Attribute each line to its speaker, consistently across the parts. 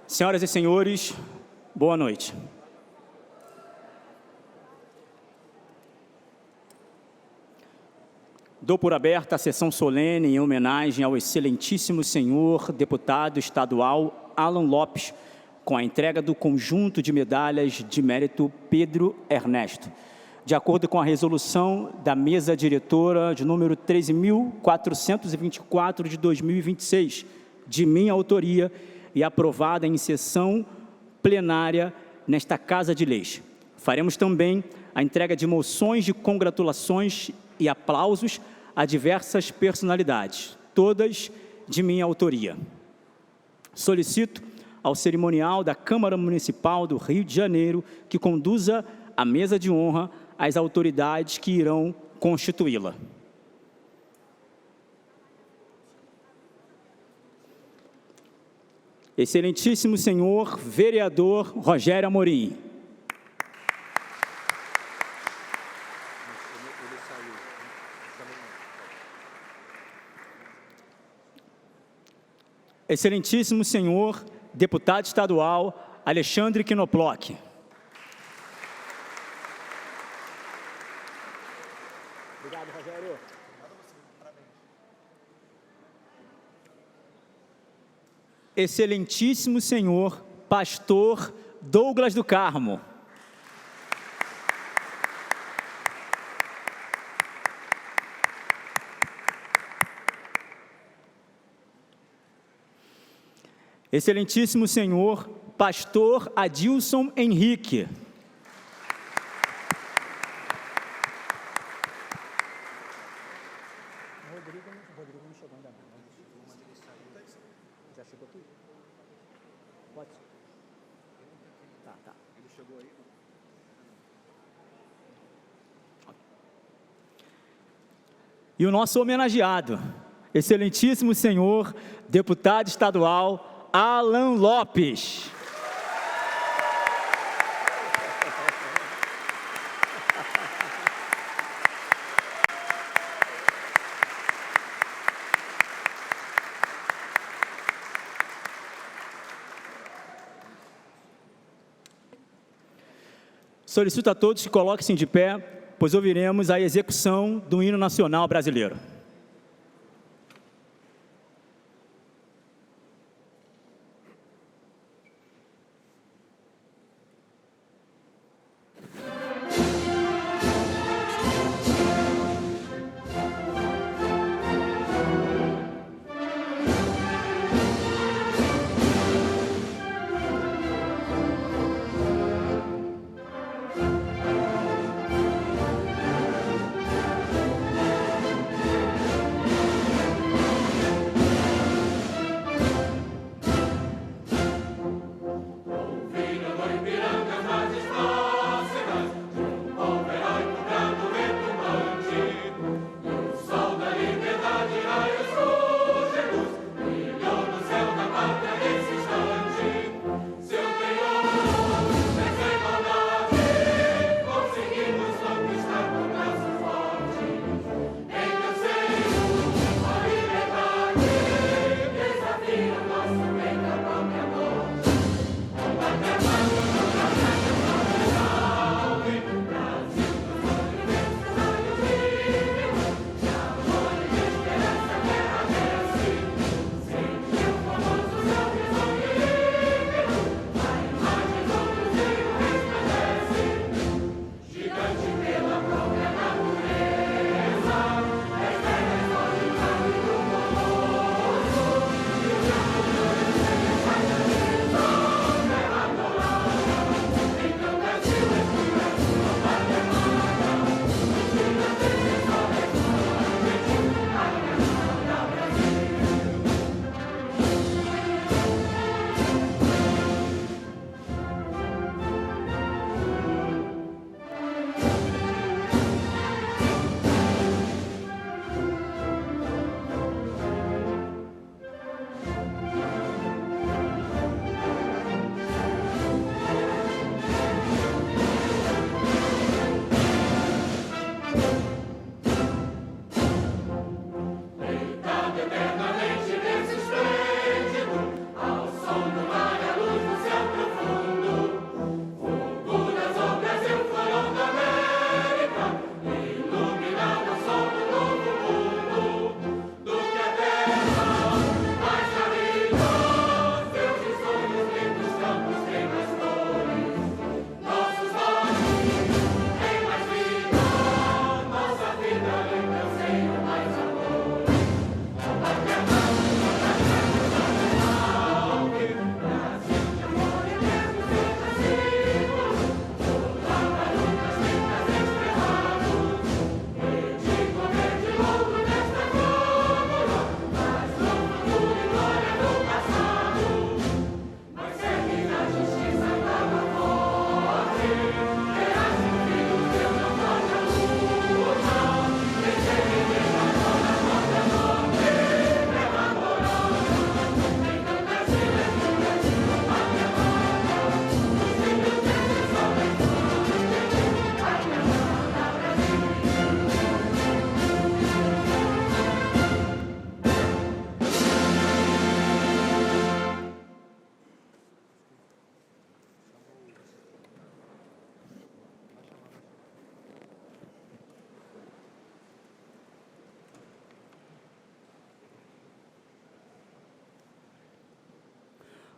Speaker 1: Senhoras e senhores, boa noite. Dou por aberta a sessão solene em homenagem ao excelentíssimo senhor deputado estadual Alan Lopes, com a entrega do conjunto de medalhas de mérito Pedro Ernesto, de acordo com a resolução da mesa diretora de número 13.424 de 2026, de minha autoria e aprovada em sessão plenária nesta Casa de Leis. Faremos também a entrega de moções de congratulações e aplausos a diversas personalidades, todas de minha autoria. Solicito ao cerimonial da Câmara Municipal do Rio de Janeiro que conduza a mesa de honra às autoridades que irão constituí-la. Excelentíssimo senhor vereador Rogério Amorim. Excelentíssimo senhor deputado estadual Alexandre Knoploch. Obrigado, Rogério. Excelentíssimo senhor pastor Douglas do Carmo. Excelentíssimo senhor pastor Adilson Henrique. Rodrigo não chegou ainda não. Já chegou aqui? Pode. Tá. Ele chegou aí? E o nosso homenageado, excelentíssimo senhor deputado estadual Alan Lopes. Solicito a todos que coloquem-se de pé, pois ouviremos a execução do hino nacional brasileiro.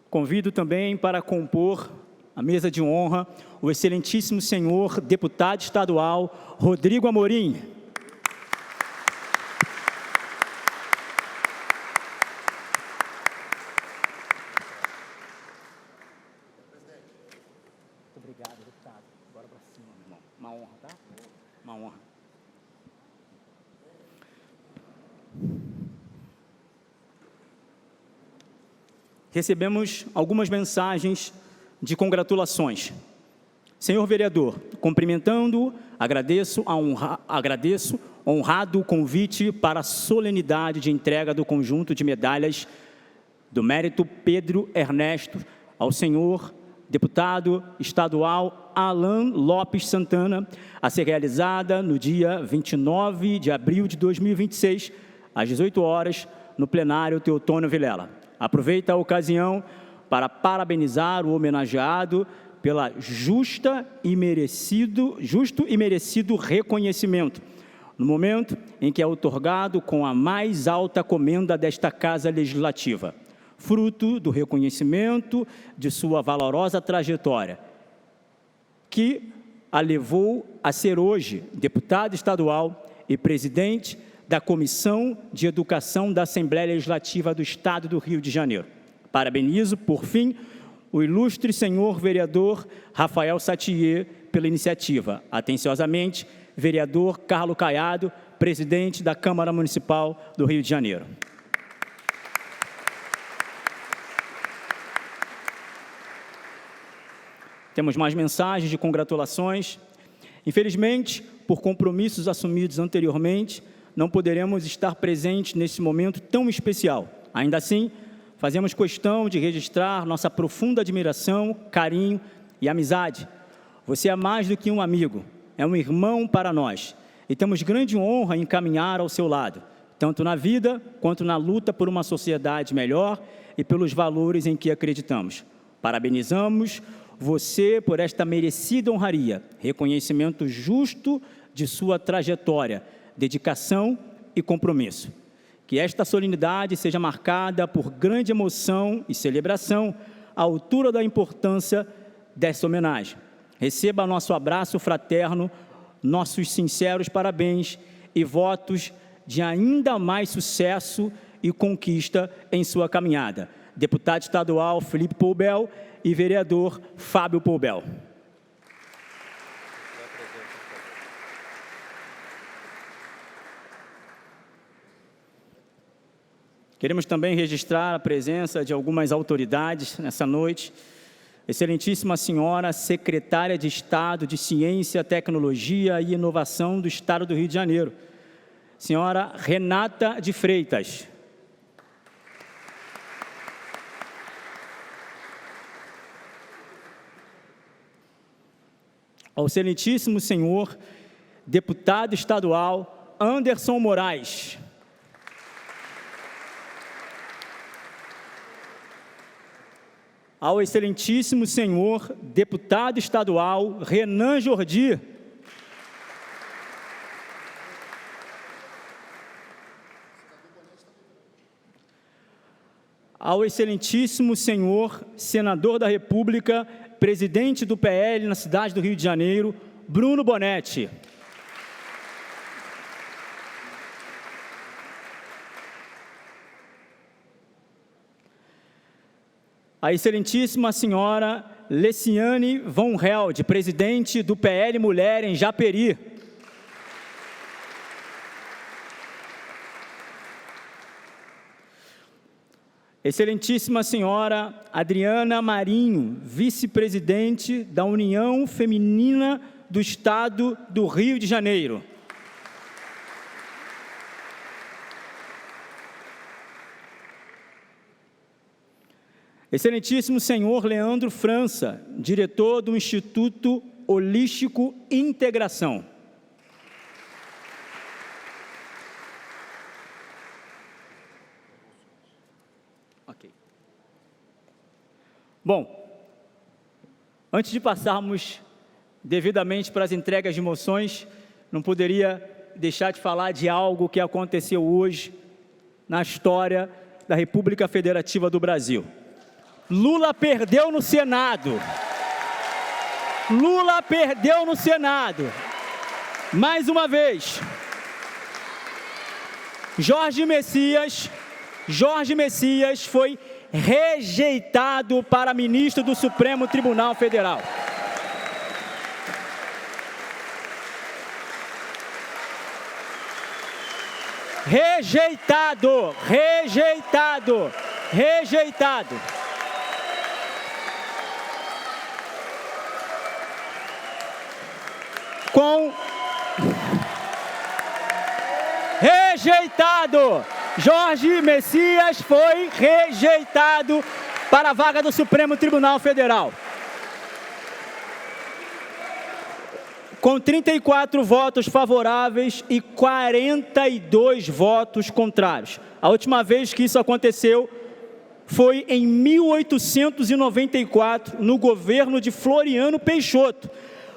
Speaker 1: Convido também para compor a mesa de honra o excelentíssimo senhor deputado estadual Rodrigo Amorim. Obrigado, deputado. Bora para cima, meu irmão. Uma honra, tá? Uma honra. Recebemos algumas mensagens de congratulações. Senhor vereador, cumprimentando, agradeço honrado o convite para a solenidade de entrega do conjunto de medalhas do mérito Pedro Ernesto ao senhor deputado estadual Alan Lopes Santana, a ser realizada no dia 29 de abril de 2026, às 18 horas, no plenário Teotônio Vilela. Aproveito a ocasião para parabenizar o homenageado pela justo e merecido reconhecimento, no momento em que é outorgado com a mais alta comenda desta Casa Legislativa, fruto do reconhecimento de sua valorosa trajetória, que a levou a ser hoje deputado estadual e presidente da Comissão de Educação da Assembleia Legislativa do Estado do Rio de Janeiro. Parabenizo, por fim, o ilustre senhor vereador Rafael Satier pela iniciativa. Atenciosamente, vereador Carlos Caiado, presidente da Câmara Municipal do Rio de Janeiro. Temos mais mensagens de congratulações. Infelizmente, por compromissos assumidos anteriormente, não poderemos estar presentes nesse momento tão especial. Ainda assim, fazemos questão de registrar nossa profunda admiração, carinho e amizade. Você é mais do que um amigo, é um irmão para nós. E temos grande honra em caminhar ao seu lado, tanto na vida quanto na luta por uma sociedade melhor e pelos valores em que acreditamos. Parabenizamos você por esta merecida honraria, reconhecimento justo de sua trajetória, dedicação e compromisso. Que esta solenidade seja marcada por grande emoção e celebração à altura da importância dessa homenagem. Receba nosso abraço fraterno, nossos sinceros parabéns e votos de ainda mais sucesso e conquista em sua caminhada. Deputado estadual Felipe Poubel e vereador Fábio Poubel. Queremos também registrar a presença de algumas autoridades nessa noite. Excelentíssima senhora secretária de Estado de Ciência, Tecnologia e Inovação do Estado do Rio de Janeiro, senhora Renata de Freitas. Ao excelentíssimo senhor deputado estadual Anderson Moraes. Ao excelentíssimo senhor deputado estadual Renan Jordi. Ao excelentíssimo senhor senador da República, presidente do PL na cidade do Rio de Janeiro, Bruno Bonetti. A excelentíssima senhora Leciane von Held, presidente do PL Mulher em Japeri. Excelentíssima senhora Adriana Marinho, vice-presidente da União Feminina do Estado do Rio de Janeiro. Excelentíssimo senhor Leandro França, diretor do Instituto Holístico Integração. Ok. Bom, antes de passarmos devidamente para as entregas de moções, não poderia deixar de falar de algo que aconteceu hoje na história da República Federativa do Brasil. Lula perdeu no Senado. Lula perdeu no Senado. Mais uma vez. Jorge Messias foi rejeitado para ministro do Supremo Tribunal Federal. Rejeitado. Rejeitado. Jorge Messias foi rejeitado para a vaga do Supremo Tribunal Federal. Com 34 votos favoráveis e 42 votos contrários. A última vez que isso aconteceu foi em 1894, no governo de Floriano Peixoto.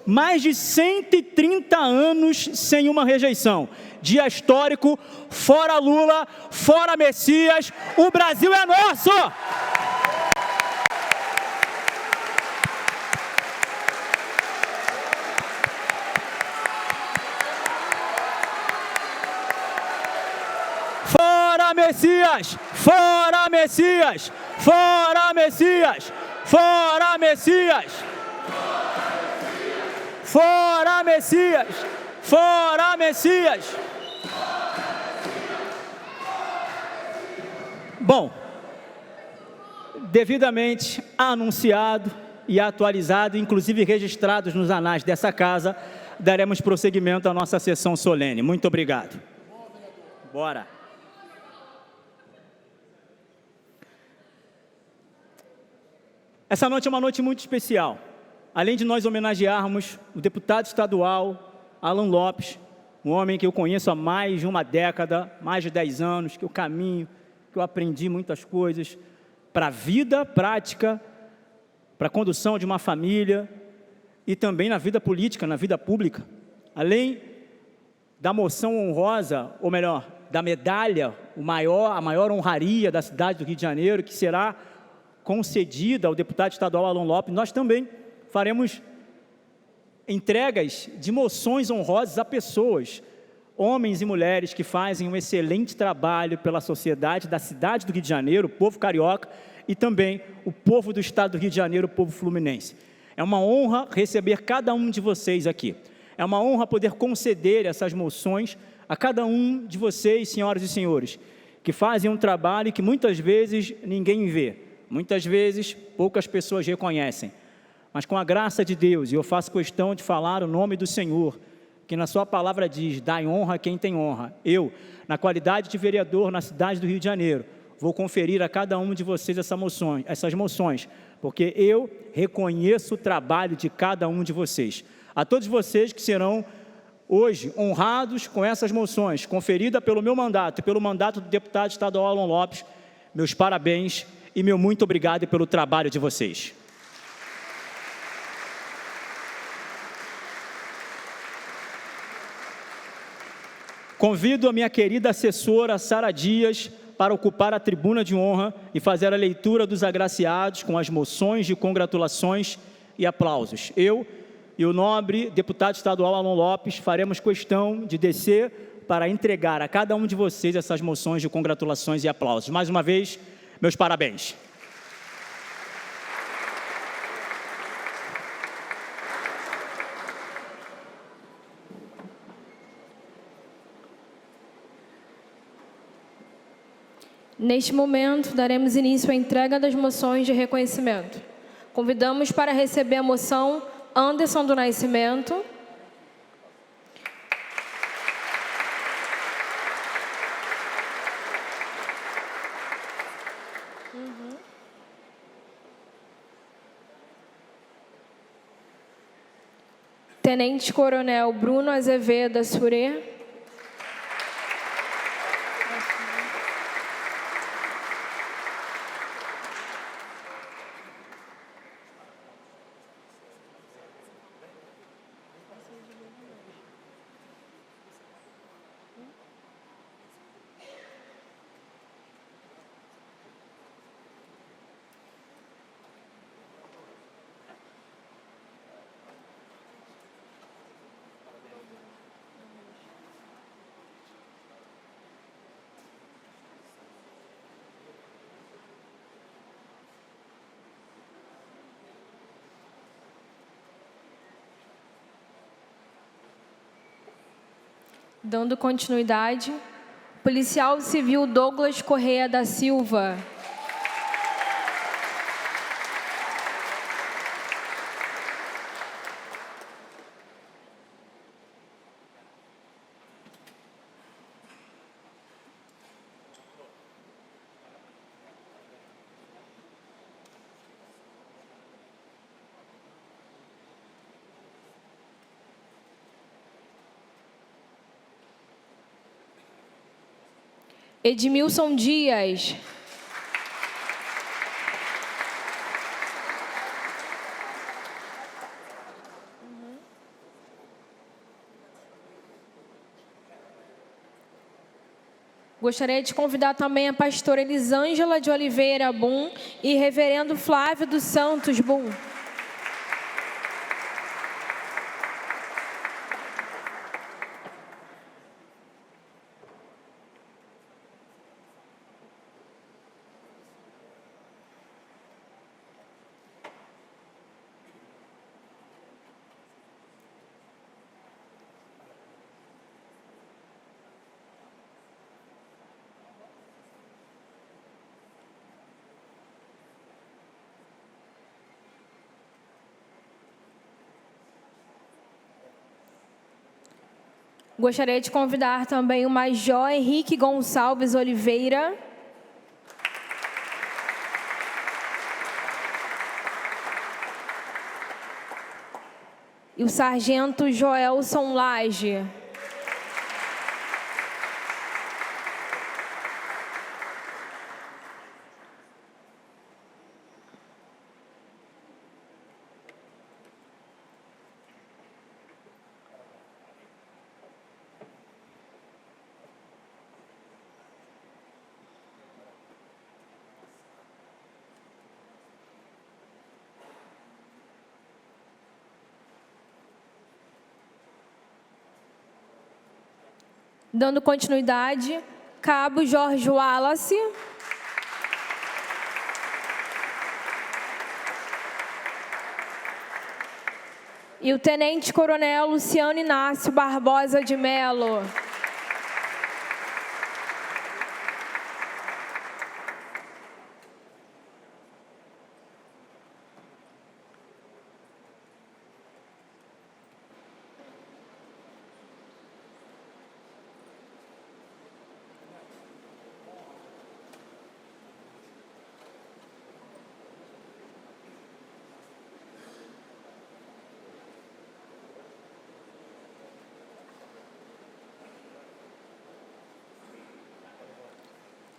Speaker 1: Mais de 130 anos sem uma rejeição. Dia histórico, fora Lula, fora Messias, o Brasil é nosso! Fora Messias! Fora Messias! Fora Messias! Fora Messias! Fora Messias! Fora Messias! Bom, devidamente anunciado e atualizado, inclusive registrados nos anais dessa casa, daremos prosseguimento à nossa sessão solene. Muito obrigado. Bora. Essa noite é uma noite muito especial. Além de nós homenagearmos o deputado estadual Alan Lopes, um homem que eu conheço há mais de uma década, mais de 10 anos, que eu caminho, que eu aprendi muitas coisas para a vida prática, para a condução de uma família e também na vida política, na vida pública. Além da moção honrosa, ou melhor, da medalha, a maior honraria da cidade do Rio de Janeiro, que será concedida ao deputado estadual Alan Lopes, nós também faremos entregas de moções honrosas a pessoas, homens e mulheres que fazem um excelente trabalho pela sociedade da cidade do Rio de Janeiro, o povo carioca e também o povo do estado do Rio de Janeiro, o povo fluminense. É uma honra receber cada um de vocês aqui. É uma honra poder conceder essas moções a cada um de vocês, senhoras e senhores, que fazem um trabalho que muitas vezes ninguém vê, muitas vezes poucas pessoas reconhecem. Mas com a graça de Deus, e eu faço questão de falar o nome do Senhor, que na sua palavra diz, dai honra a quem tem honra. Eu, na qualidade de vereador na cidade do Rio de Janeiro, vou conferir a cada um de vocês essas moções, porque eu reconheço o trabalho de cada um de vocês. A todos vocês que serão hoje honrados com essas moções, conferida pelo meu mandato e pelo mandato do deputado estadual Alan Lopes, meus parabéns e meu muito obrigado pelo trabalho de vocês. Convido a minha querida assessora Sara Dias para ocupar a tribuna de honra e fazer a leitura dos agraciados com as moções de congratulações e aplausos. Eu e o nobre deputado estadual Alan Lopes faremos questão de descer para entregar a cada um de vocês essas moções de congratulações e aplausos. Mais uma vez, meus parabéns.
Speaker 2: Neste momento, daremos início à entrega das moções de reconhecimento. Convidamos para receber a moção Anderson do Nascimento. Tenente Coronel Bruno Azevedo Assurê. Dando continuidade, policial civil Douglas Correia da Silva. Edmilson Dias. Gostaria de convidar também a pastora Elisângela de Oliveira Bum e reverendo Flávio dos Santos Bum. Gostaria de convidar também o Major Henrique Gonçalves Oliveira. E o Sargento Joelson Lage. Dando continuidade, Cabo Jorge Wallace. E o Tenente Coronel Luciano Inácio Barbosa de Melo.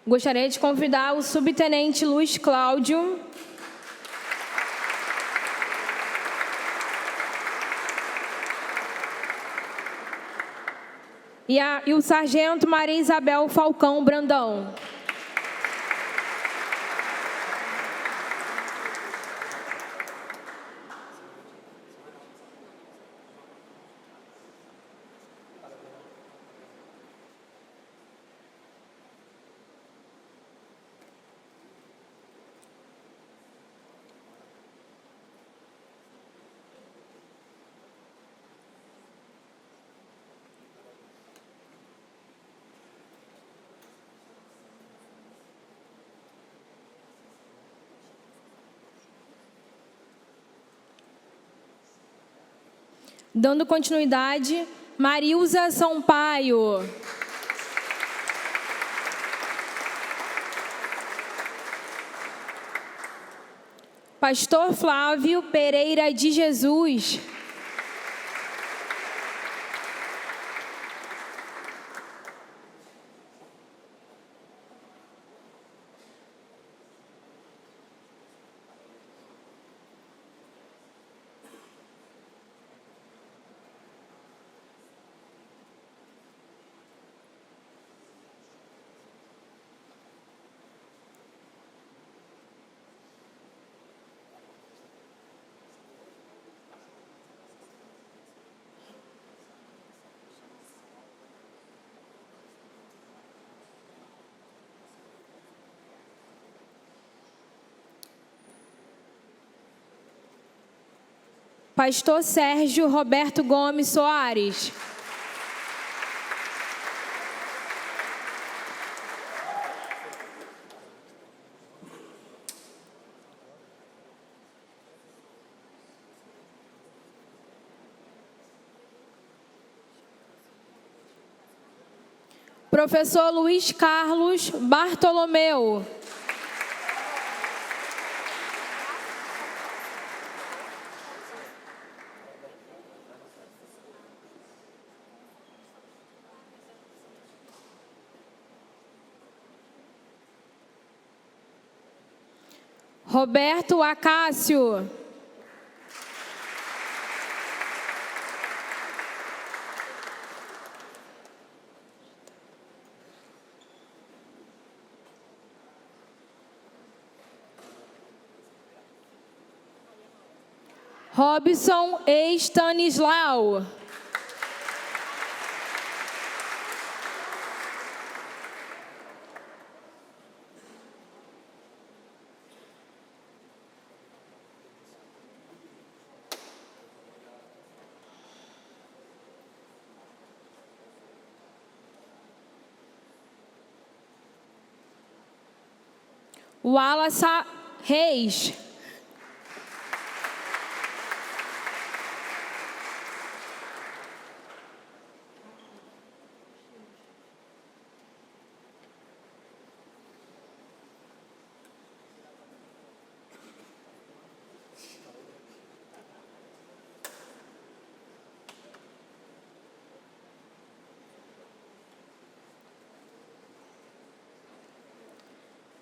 Speaker 2: Gostaria de convidar o Subtenente Luiz Cláudio. E o Sargento Maria Isabel Falcão Brandão. Dando continuidade, Marilza Sampaio. Pastor Flávio Pereira de Jesus. Pastor Sérgio Roberto Gomes Soares. Professor Luiz Carlos Bartolomeu. Roberto Acácio. Robson Estanislau. Wallace Reis.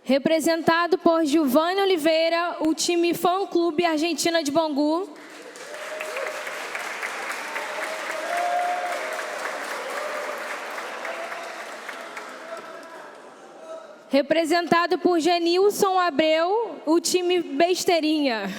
Speaker 2: Representado por Giovanni Oliveira, o time Fã Clube Argentina de Bangu. Representado por Genilson Abreu, o time Besteirinha.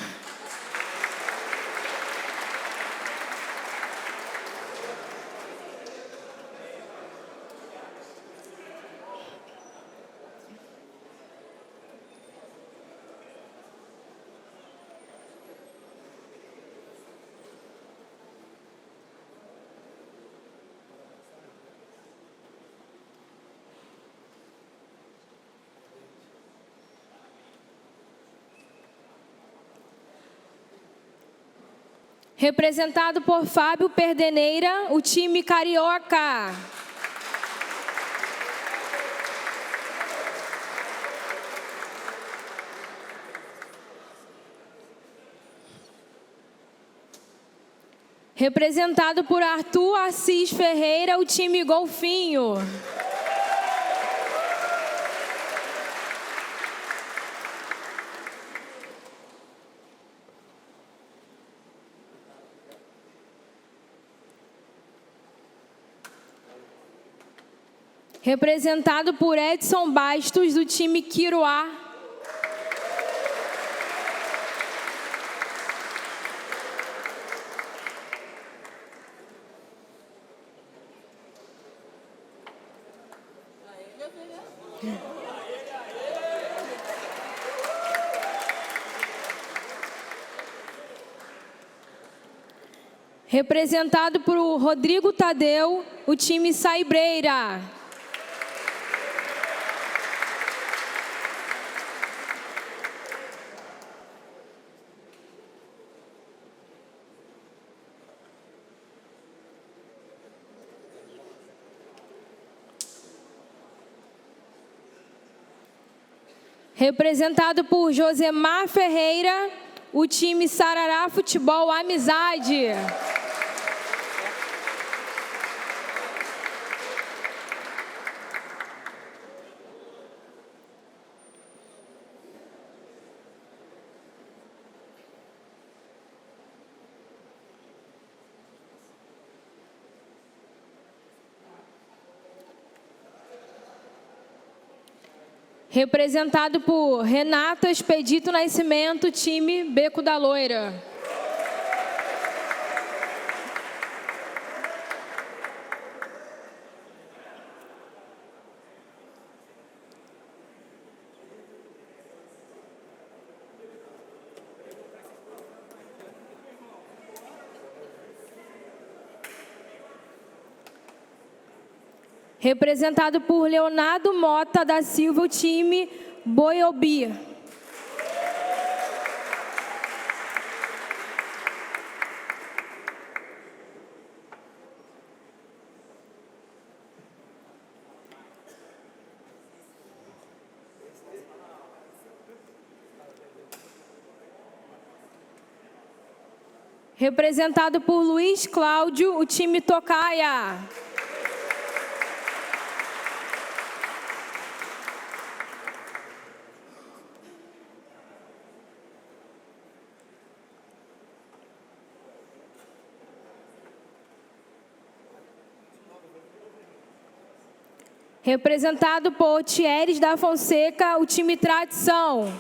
Speaker 2: Representado por Fábio Perdeneira, o time Carioca. Representado por Arthur Assis Ferreira, o time Golfinho. Representado por Edson Bastos, do time Quiruá. Representado por Rodrigo Tadeu, o time Saibreira. Representado por Josemar Ferreira, o time Sarará Futebol Amizade. Representado por Renata Expedito Nascimento, time Beco da Loira. Representado por Leonardo Mota da Silva, o time Boiobi. Representado por Luiz Cláudio, o time Tocaia. Representado por Thieres da Fonseca, o time Tradição.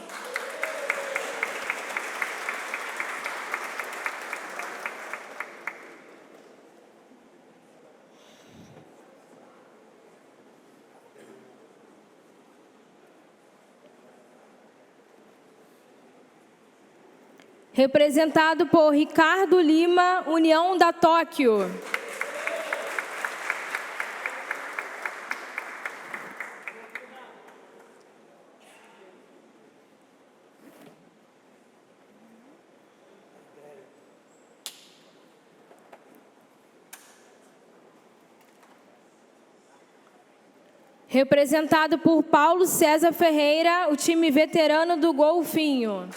Speaker 2: Representado por Ricardo Lima, União da Tóquio. Representado por Paulo César Ferreira, o time veterano do Golfinho.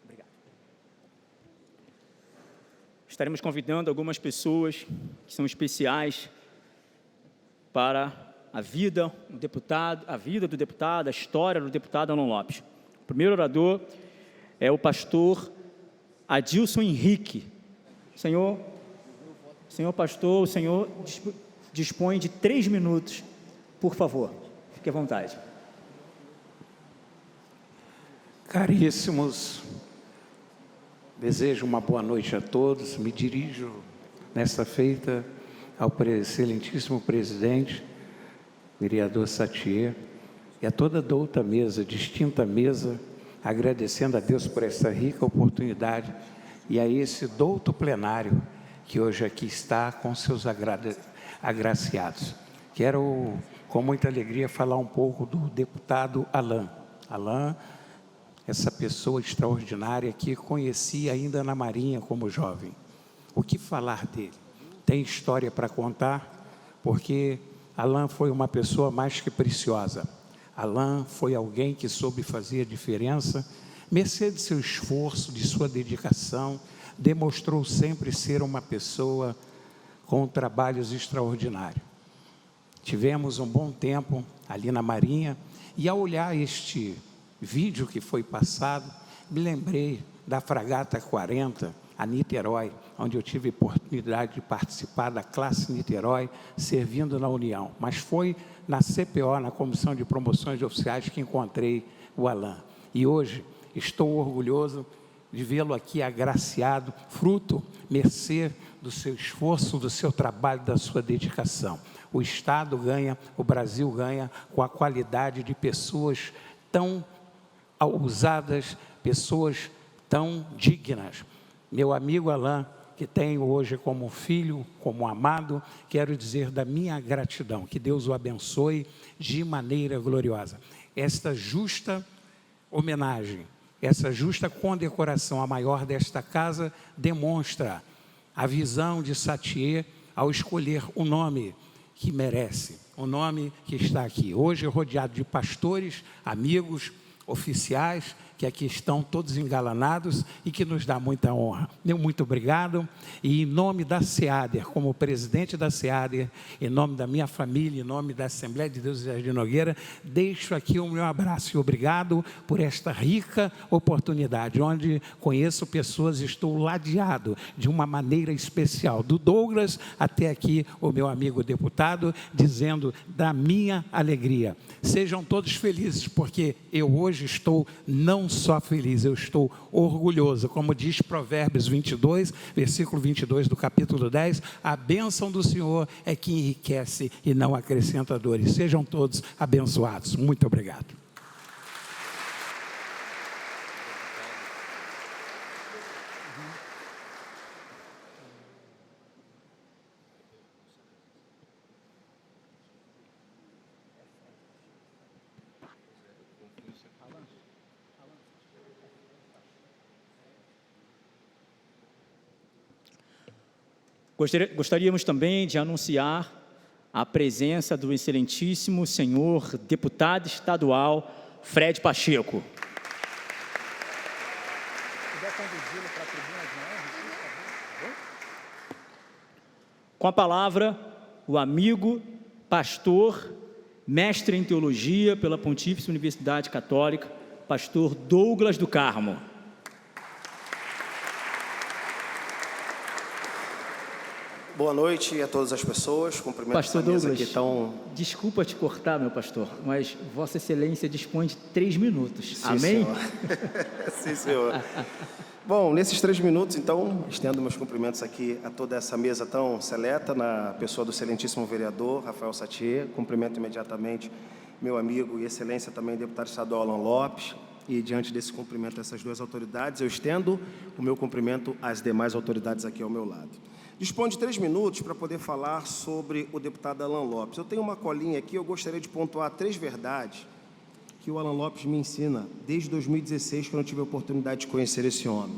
Speaker 1: Obrigado. Estaremos convidando algumas pessoas que são especiais para a vida do deputado, a história do deputado Alan Lopes. O primeiro orador é o pastor Adilson Henrique. Senhor pastor, o senhor dispõe de 3 minutos, por favor, fique à vontade.
Speaker 3: Caríssimos, desejo uma boa noite a todos. Me dirijo nesta feita ao excelentíssimo presidente, vereador Sattier, e a toda a douta mesa, distinta mesa, agradecendo a Deus por essa rica oportunidade e a esse douto plenário que hoje aqui está com seus agraciados. Quero, com muita alegria, falar um pouco do deputado Alan. Alan, essa pessoa extraordinária que conheci ainda na Marinha como jovem. O que falar dele? Tem história para contar, porque Alan foi uma pessoa mais que preciosa. Alan foi alguém que soube fazer a diferença, mercê de seu esforço, de sua dedicação, demonstrou sempre ser uma pessoa com trabalhos extraordinários. Tivemos um bom tempo ali na Marinha, e ao olhar este vídeo que foi passado, me lembrei da Fragata 40, a Niterói, onde eu tive a oportunidade de participar da classe Niterói, servindo na União. Mas foi na CPO, na Comissão de Promoções de Oficiais, que encontrei o Alan. E hoje estou orgulhoso de vê-lo aqui agraciado, fruto, mercê do seu esforço, do seu trabalho, da sua dedicação. O Estado ganha, o Brasil ganha com a qualidade de pessoas tão ousadas, pessoas tão dignas. Meu amigo Alan, que tenho hoje como filho, como amado, quero dizer da minha gratidão, que Deus o abençoe de maneira gloriosa. Esta justa homenagem, essa justa condecoração, a maior desta casa, demonstra a visão de Sattier ao escolher o nome que merece, o nome que está aqui. Hoje rodeado de pastores, amigos, oficiais que aqui estão todos engalanados e que nos dá muita honra. Meu muito obrigado. E em nome da SEADER, como presidente da SEADER, em nome da minha família, em nome da Assembleia de Deus de Jardim Nogueira, deixo aqui o meu abraço e obrigado por esta rica oportunidade, onde conheço pessoas e estou ladeado de uma maneira especial, do Douglas até aqui o meu amigo deputado, dizendo da minha alegria. Sejam todos felizes, porque eu hoje estou não só feliz, eu estou orgulhoso. Como diz Provérbios 22, versículo 22 do capítulo 10, a bênção do Senhor é que enriquece e não acrescenta dores. Sejam todos abençoados. Muito obrigado.
Speaker 1: Gostaríamos também de anunciar a presença do excelentíssimo senhor deputado estadual Fred Pacheco. Com a palavra, o amigo, pastor, mestre em teologia pela Pontífice Universidade Católica, pastor Douglas do Carmo.
Speaker 4: Boa noite a todas as pessoas. Cumprimento
Speaker 1: Pastor
Speaker 4: essa mesa
Speaker 1: Douglas,
Speaker 4: aqui tão...
Speaker 1: desculpa te cortar, meu pastor, mas Vossa Excelência dispõe de 3 minutos.
Speaker 4: Sim,
Speaker 1: Amém?
Speaker 4: Senhor. Sim, senhor. Bom, nesses 3 minutos, então, estendo meus cumprimentos aqui a toda essa mesa tão seleta, na pessoa do excelentíssimo vereador Rafael Satier. Cumprimento imediatamente meu amigo e excelência também deputado estadual Alan Lopes. E diante desse cumprimento dessas 2 autoridades, eu estendo o meu cumprimento às demais autoridades aqui ao meu lado. Dispõe de 3 minutos para poder falar sobre o deputado Alan Lopes. Eu tenho uma colinha aqui, eu gostaria de pontuar 3 verdades que o Alan Lopes me ensina desde 2016, quando eu tive a oportunidade de conhecer esse homem.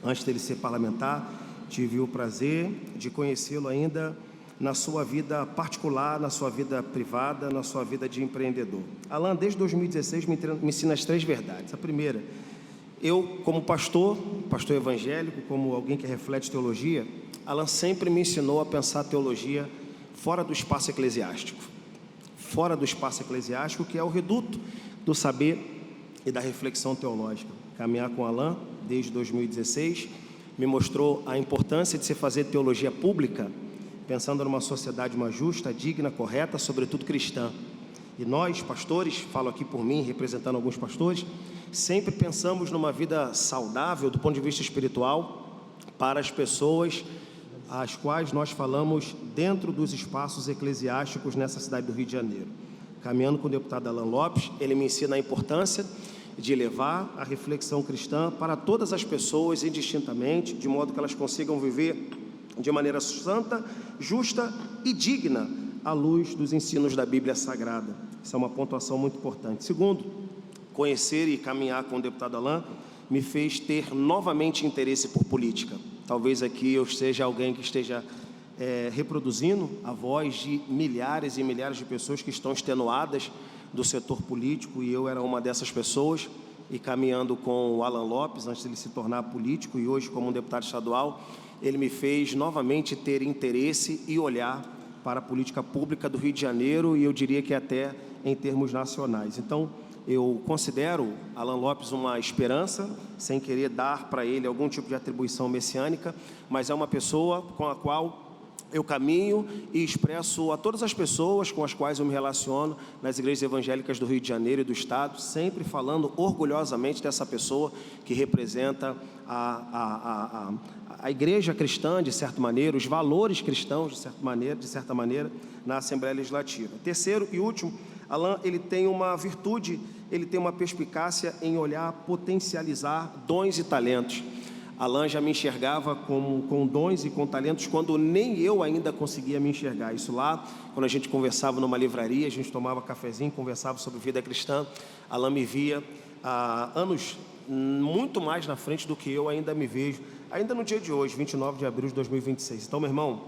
Speaker 4: Antes dele ser parlamentar, tive o prazer de conhecê-lo ainda na sua vida particular, na sua vida privada, na sua vida de empreendedor. Alan, desde 2016, me ensina as 3 verdades. A primeira, eu, como pastor evangélico, como alguém que reflete teologia, Alan sempre me ensinou a pensar a teologia fora do espaço eclesiástico. Fora do espaço eclesiástico, que é o reduto do saber e da reflexão teológica. Caminhar com Alan desde 2016 me mostrou a importância de se fazer teologia pública, pensando numa sociedade mais justa, digna, correta, sobretudo cristã. E nós, pastores, falo aqui por mim, representando alguns pastores, sempre pensamos numa vida saudável do ponto de vista espiritual para as pessoas às quais nós falamos dentro dos espaços eclesiásticos nessa cidade do Rio de Janeiro. Caminhando com o deputado Alan Lopes, ele me ensina a importância de levar a reflexão cristã para todas as pessoas indistintamente, de modo que elas consigam viver de maneira santa, justa e digna à luz dos ensinos da Bíblia Sagrada. Isso é uma pontuação muito importante. Segundo, conhecer e caminhar com o deputado Alan me fez ter novamente interesse por política. Talvez aqui eu seja alguém que esteja reproduzindo a voz de milhares e milhares de pessoas que estão extenuadas do setor político, e eu era uma dessas pessoas, e caminhando com o Alan Lopes, antes de ele se tornar político, e hoje como um deputado estadual, ele me fez novamente ter interesse e olhar para a política pública do Rio de Janeiro, e eu diria que até em termos nacionais. Então, eu considero Alan Lopes uma esperança, sem querer dar para ele algum tipo de atribuição messiânica, mas é uma pessoa com a qual eu caminho e expresso a todas as pessoas com as quais eu me relaciono nas igrejas evangélicas do Rio de Janeiro e do Estado, sempre falando orgulhosamente dessa pessoa que representa a igreja cristã, de certa maneira, os valores cristãos, de certa maneira, na Assembleia Legislativa. Terceiro e último, Alan, ele tem uma virtude, ele tem uma perspicácia em olhar, potencializar dons e talentos. Alan já me enxergava com dons e com talentos quando nem eu ainda conseguia me enxergar. Isso lá, quando a gente conversava numa livraria, a gente tomava cafezinho, conversava sobre vida cristã, Alan me via há anos muito mais na frente do que eu ainda me vejo, ainda no dia de hoje, 29 de abril de 2026. Então, meu irmão,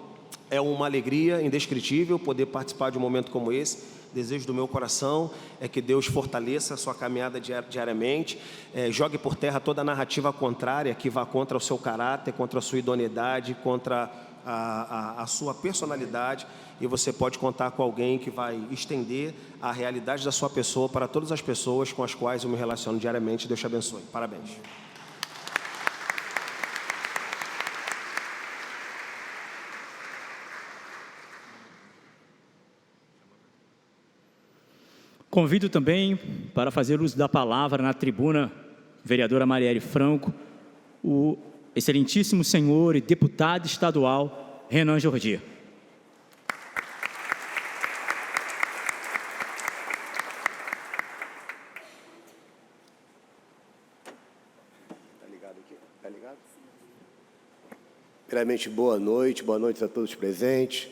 Speaker 4: É uma alegria indescritível poder participar de um momento como esse. Desejo do meu coração é que Deus fortaleça a sua caminhada diariamente, jogue por terra toda a narrativa contrária que vá contra o seu caráter, contra a sua idoneidade, contra a sua personalidade, e você pode contar com alguém que vai estender a realidade da sua pessoa para todas as pessoas com as quais eu me relaciono diariamente. Deus te abençoe. Parabéns.
Speaker 1: Convido também para fazer uso da palavra na tribuna, vereadora Marielle Franco, o excelentíssimo senhor e deputado estadual Renan Jordi.
Speaker 5: Primeiramente, boa noite a todos os presentes.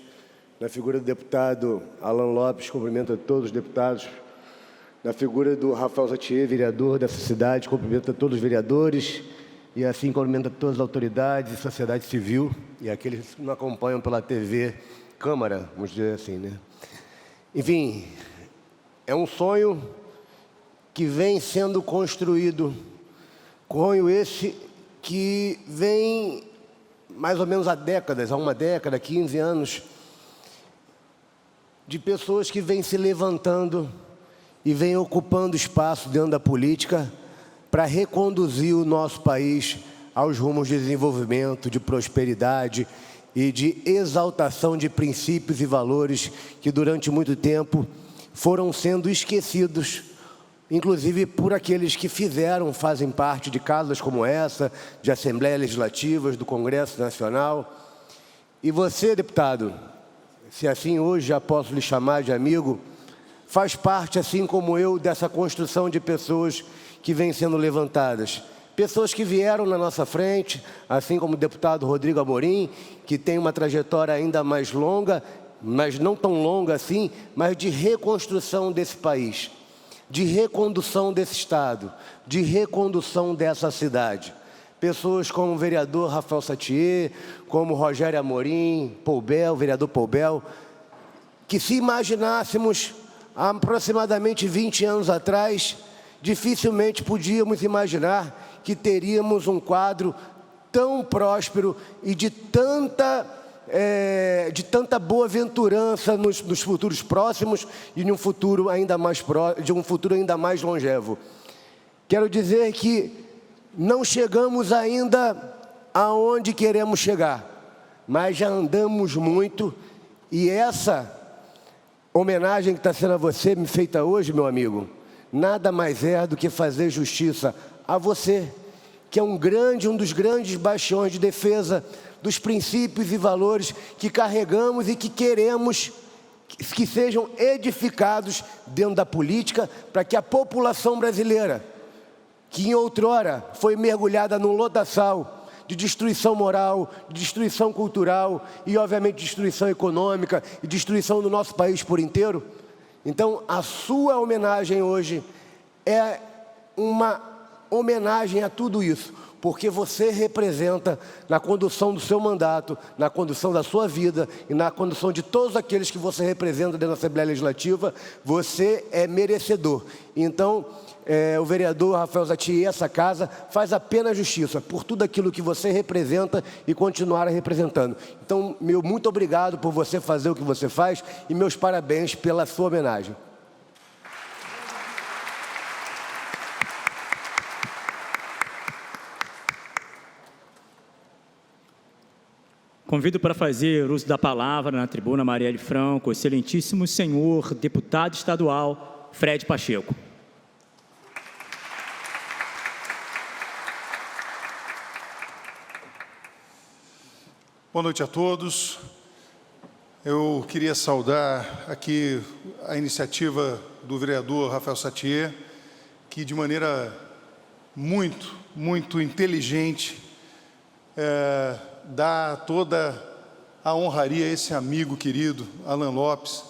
Speaker 5: Na figura do deputado Alan Lopes, cumprimento a todos os deputados. Na figura do Rafael Satier, vereador dessa cidade, cumprimento a todos os vereadores e assim cumprimento a todas as autoridades e sociedade civil e aqueles que nos acompanham pela TV Câmara, vamos dizer assim, né? Enfim, é um sonho que vem sendo construído, sonho esse que vem mais ou menos há décadas, há uma década, 15 anos, de pessoas que vêm se levantando e vêm ocupando espaço dentro da política para reconduzir o nosso país aos rumos de desenvolvimento, de prosperidade e de exaltação de princípios e valores que durante muito tempo foram sendo esquecidos, inclusive por aqueles que fazem parte de casas como essa, de assembleias legislativas, do Congresso Nacional. E você, deputado, se assim hoje já posso lhe chamar de amigo, faz parte, assim como eu, dessa construção de pessoas que vêm sendo levantadas. Pessoas que vieram na nossa frente, assim como o deputado Rodrigo Amorim, que tem uma trajetória ainda mais longa, mas não tão longa assim, mas de reconstrução desse país, de recondução desse Estado, de recondução dessa cidade. Pessoas como o vereador Rafael Satier, como Rogério Amorim, vereador Poubel, que se imaginássemos há aproximadamente 20 anos atrás, dificilmente podíamos imaginar que teríamos um quadro tão próspero e de tanta boa-aventurança nos futuros próximos e de um futuro ainda mais longevo. Quero dizer que não chegamos ainda aonde queremos chegar, mas já andamos muito, e essa homenagem que está sendo a você, me feita hoje, meu amigo, nada mais é do que fazer justiça a você, que é um dos grandes bastiões de defesa dos princípios e valores que carregamos e que queremos que sejam edificados dentro da política, para que a população brasileira, que em outrora foi mergulhada num lodaçal de destruição moral, de destruição cultural e, obviamente, destruição econômica e destruição do nosso país por inteiro. Então, a sua homenagem hoje é uma homenagem a tudo isso, porque você representa, na condução do seu mandato, na condução da sua vida e na condução de todos aqueles que você representa dentro da Assembleia Legislativa, você é merecedor. Então, o vereador Rafael Satier e essa casa faz apenas justiça por tudo aquilo que você representa e continuar representando. Então, meu muito obrigado por você fazer o que você faz e meus parabéns pela sua homenagem.
Speaker 1: Convido para fazer uso da palavra na tribuna Marielle Franco, o excelentíssimo senhor deputado estadual Fred Pacheco.
Speaker 6: Boa noite a todos. Eu queria saudar aqui a iniciativa do vereador Rafael Satier, que de maneira muito inteligente dá toda a honraria a esse amigo querido, Alan Lopes.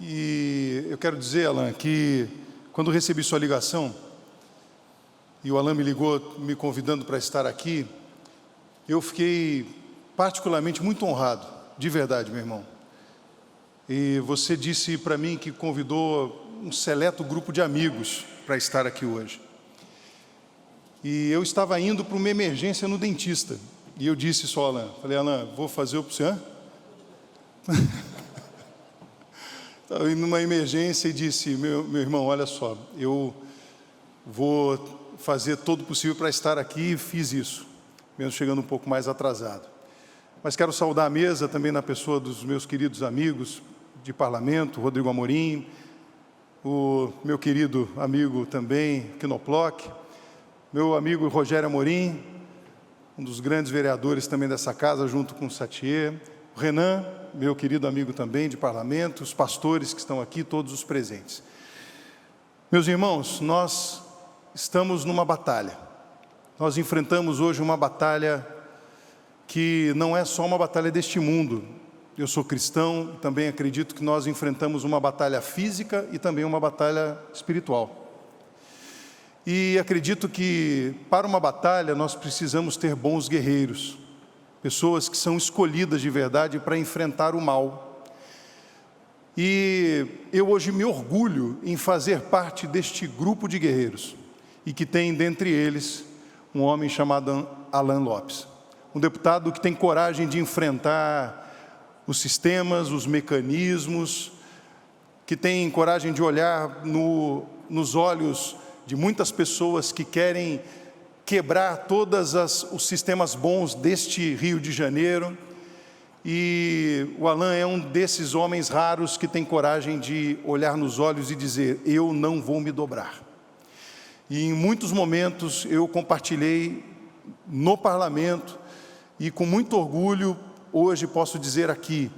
Speaker 6: E eu quero dizer, Alan, que quando recebi sua ligação, e o Alan me ligou me convidando para estar aqui, eu fiquei particularmente muito honrado de verdade, meu irmão. E você disse para mim que convidou um seleto grupo de amigos para estar aqui hoje. E eu estava indo para uma emergência no dentista. E eu disse só, Alan, falei, Alan, vou fazer o... Estava indo numa emergência e disse, meu irmão, olha só, eu vou fazer todo o possível para estar aqui, e fiz isso, mesmo chegando um pouco mais atrasado. Mas quero saudar a mesa também na pessoa dos meus queridos amigos de parlamento, Rodrigo Amorim, o meu querido amigo também, Knoploch, meu amigo Rogério Amorim, um dos grandes vereadores também dessa casa, junto com o Satie, o Renan, meu querido amigo também de parlamento, os pastores que estão aqui, todos os presentes. Meus irmãos, nós estamos numa batalha. Nós enfrentamos hoje uma batalha que não é só uma batalha deste mundo. Eu sou cristão, também acredito que nós enfrentamos uma batalha física e também uma batalha espiritual. E acredito que para uma batalha nós precisamos ter bons guerreiros, pessoas que são escolhidas de verdade para enfrentar o mal. E eu hoje me orgulho em fazer parte deste grupo de guerreiros, e que tem dentre eles um homem chamado Alan Lopes, um deputado que tem coragem de enfrentar os sistemas, os mecanismos, que tem coragem de olhar nos olhos de muitas pessoas que querem quebrar todos os sistemas bons deste Rio de Janeiro. E o Alan é um desses homens raros que tem coragem de olhar nos olhos e dizer, eu não vou me dobrar. E em muitos momentos eu compartilhei no parlamento, e com muito orgulho hoje posso dizer aqui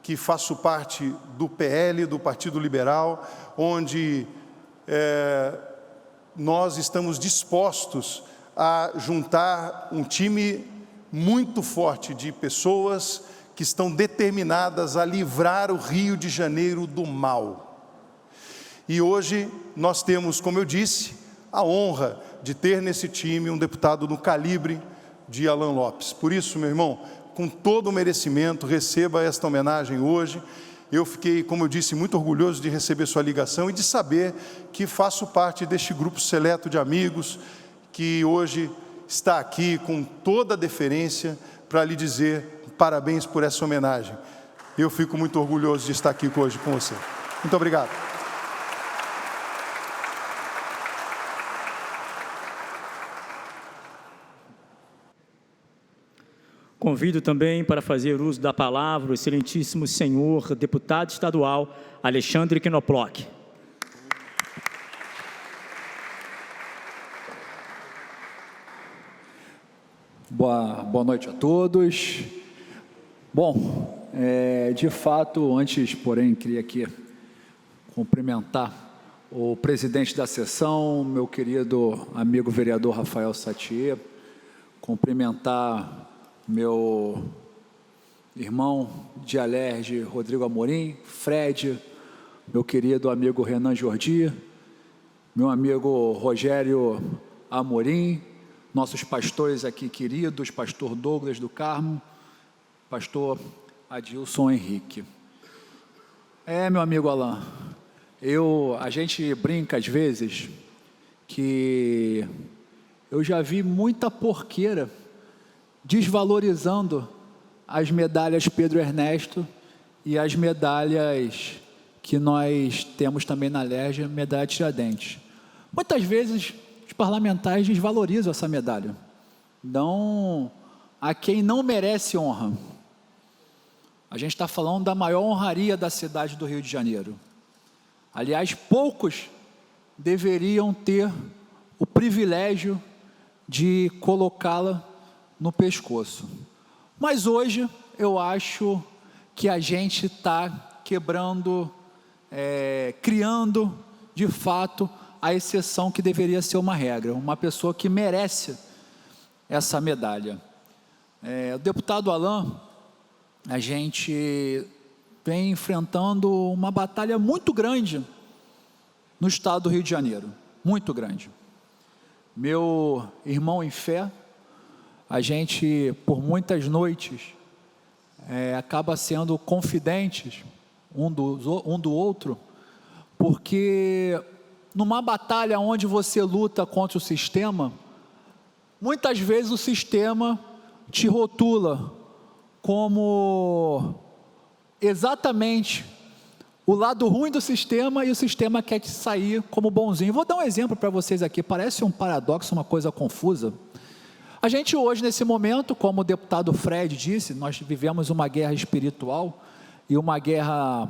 Speaker 6: que faço parte do PL, do Partido Liberal, onde nós estamos dispostos a juntar um time muito forte de pessoas que estão determinadas a livrar o Rio de Janeiro do mal. E hoje nós temos, como eu disse, a honra de ter nesse time um deputado do calibre de Alan Lopes. Por isso, meu irmão, com todo o merecimento, receba esta homenagem hoje. Eu fiquei, como eu disse, muito orgulhoso de receber sua ligação e de saber que faço parte deste grupo seleto de amigos que hoje está aqui com toda a deferência para lhe dizer parabéns por essa homenagem. Eu fico muito orgulhoso de estar aqui hoje com você. Muito obrigado.
Speaker 1: Convido também para fazer uso da palavra o excelentíssimo senhor deputado estadual Alexandre Knoploch.
Speaker 7: Boa noite a todos. Bom, de fato, antes, porém, queria aqui cumprimentar o presidente da sessão, meu querido amigo vereador Rafael Satie, cumprimentar meu irmão de Alerj, Rodrigo Amorim, Fred, meu querido amigo Renan Jordi, meu amigo Rogério Amorim, nossos pastores aqui queridos, pastor Douglas do Carmo, pastor Adilson Henrique. Meu amigo Alan, a gente brinca às vezes que eu já vi muita porqueira desvalorizando as medalhas Pedro Ernesto e as medalhas que nós temos também na Alerj, medalha Tiradentes. Muitas vezes os parlamentares desvalorizam essa medalha, dão a quem não merece honra. A gente está falando da maior honraria da cidade do Rio de Janeiro. Aliás, poucos deveriam ter o privilégio de colocá-la no pescoço. Mas hoje eu acho que a gente está quebrando, criando de fato a exceção que deveria ser uma regra, uma pessoa que merece essa medalha. O deputado Alan, a gente vem enfrentando uma batalha muito grande no estado do Rio de Janeiro, muito grande. Meu irmão em fé, a gente, por muitas noites, acaba sendo confidentes um do outro, porque numa batalha onde você luta contra o sistema, muitas vezes o sistema te rotula como exatamente o lado ruim do sistema e o sistema quer te sair como bonzinho. Vou dar um exemplo para vocês aqui, parece um paradoxo, uma coisa confusa. A gente hoje, nesse momento, como o deputado Fred disse, nós vivemos uma guerra espiritual e uma guerra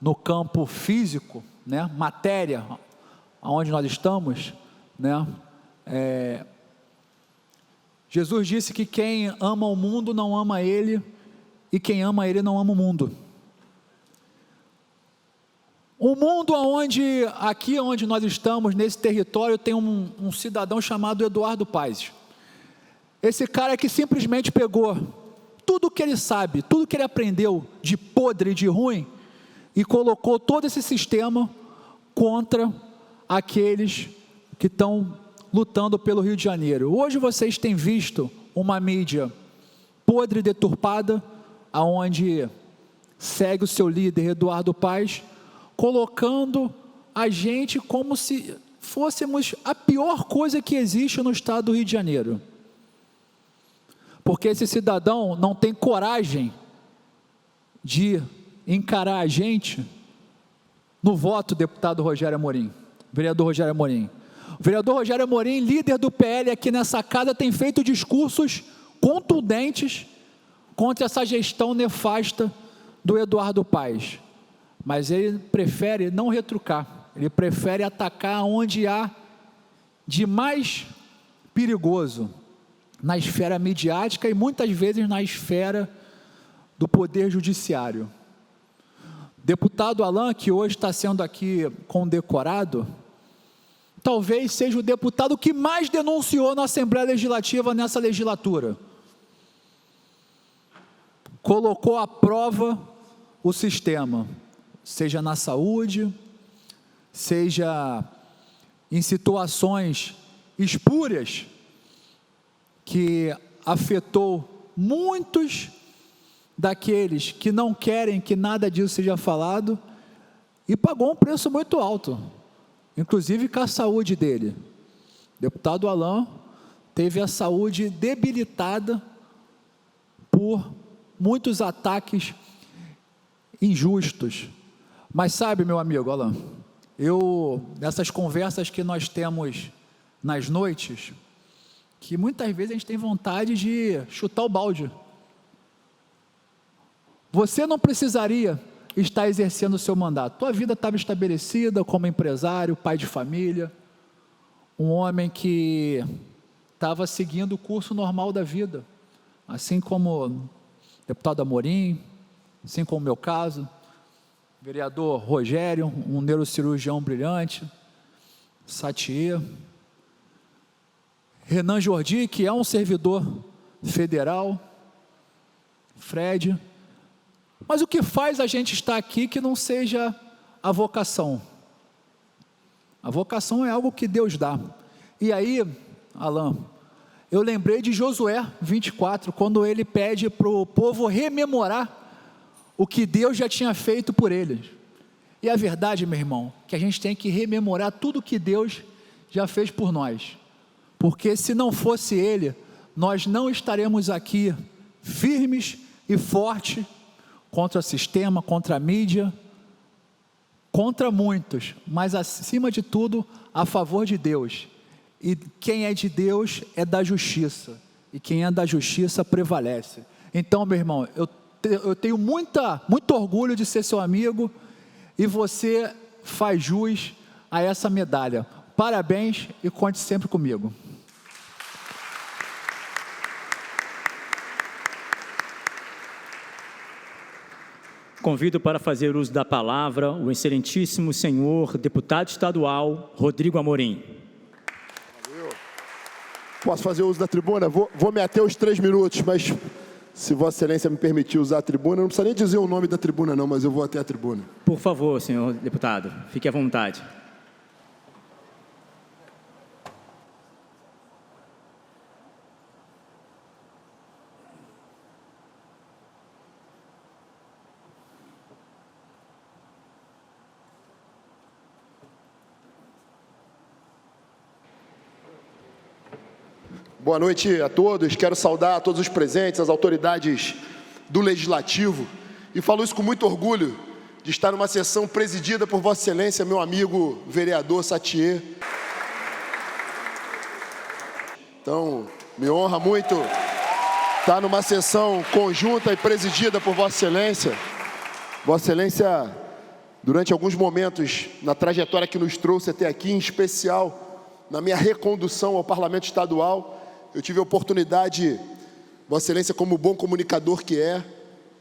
Speaker 7: no campo físico, né? Matéria, onde nós estamos, né? Jesus disse que quem ama o mundo não ama ele, e quem ama ele não ama o mundo. O mundo aqui onde nós estamos, nesse território, tem um cidadão chamado Eduardo Paes. Esse cara que simplesmente pegou tudo que ele sabe, tudo que ele aprendeu de podre e de ruim, e colocou todo esse sistema contra aqueles que estão lutando pelo Rio de Janeiro. Hoje vocês têm visto uma mídia podre e deturpada, aonde segue o seu líder Eduardo Paes, colocando a gente como se fôssemos a pior coisa que existe no estado do Rio de Janeiro. Porque esse cidadão não tem coragem de encarar a gente no voto, deputado Rogério Amorim, vereador Rogério Amorim. O vereador Rogério Amorim, líder do PL aqui nessa casa, tem feito discursos contundentes contra essa gestão nefasta do Eduardo Paes. Mas ele prefere não retrucar, ele prefere atacar onde há de mais perigoso, na esfera midiática e muitas vezes na esfera do poder judiciário. Deputado Alan, que hoje está sendo aqui condecorado, talvez seja o deputado que mais denunciou na Assembleia Legislativa nessa legislatura. Colocou à prova o sistema, seja na saúde, seja em situações espúrias, que afetou muitos daqueles que não querem que nada disso seja falado, e pagou um preço muito alto, inclusive com a saúde dele. O deputado Alan teve a saúde debilitada por muitos ataques injustos. Mas sabe, meu amigo Alan, nessas conversas que nós temos nas noites, que muitas vezes a gente tem vontade de chutar o balde. Você não precisaria estar exercendo o seu mandato. Tua vida estava estabelecida como empresário, pai de família, um homem que estava seguindo o curso normal da vida, assim como o deputado Amorim, assim como o meu caso, vereador Rogério, um neurocirurgião brilhante, Satie, Renan Jordi, que é um servidor federal, Fred. Mas o que faz a gente estar aqui que não seja a vocação? A vocação é algo que Deus dá. E aí, Alan, eu lembrei de Josué 24, quando ele pede para o povo rememorar o que Deus já tinha feito por eles. E a verdade, meu irmão, que a gente tem que rememorar tudo que Deus já fez por nós. Porque se não fosse Ele, nós não estaremos aqui firmes e fortes contra o sistema, contra a mídia, contra muitos, mas acima de tudo, a favor de Deus. E quem é de Deus é da justiça, e quem é da justiça prevalece. Então, meu irmão, eu tenho muito orgulho de ser seu amigo, e você faz jus a essa medalha. Parabéns e conte sempre comigo.
Speaker 1: Convido para fazer uso da palavra o excelentíssimo senhor deputado estadual Rodrigo Amorim.
Speaker 8: Posso fazer uso da tribuna? Vou me ater aos 3 minutos, mas se Vossa Excelência me permitir usar a tribuna, não precisa nem dizer o nome da tribuna não, mas eu vou até a tribuna.
Speaker 1: Por favor, senhor deputado, fique à vontade.
Speaker 8: Boa noite a todos. Quero saudar a todos os presentes, as autoridades do Legislativo, e falo isso com muito orgulho de estar numa sessão presidida por Vossa Excelência, meu amigo vereador Satier. Então, me honra muito estar numa sessão conjunta e presidida por Vossa Excelência. Vossa Excelência, durante alguns momentos na trajetória que nos trouxe até aqui, em especial na minha recondução ao Parlamento Estadual, eu tive a oportunidade, Vossa Excelência, como bom comunicador que é,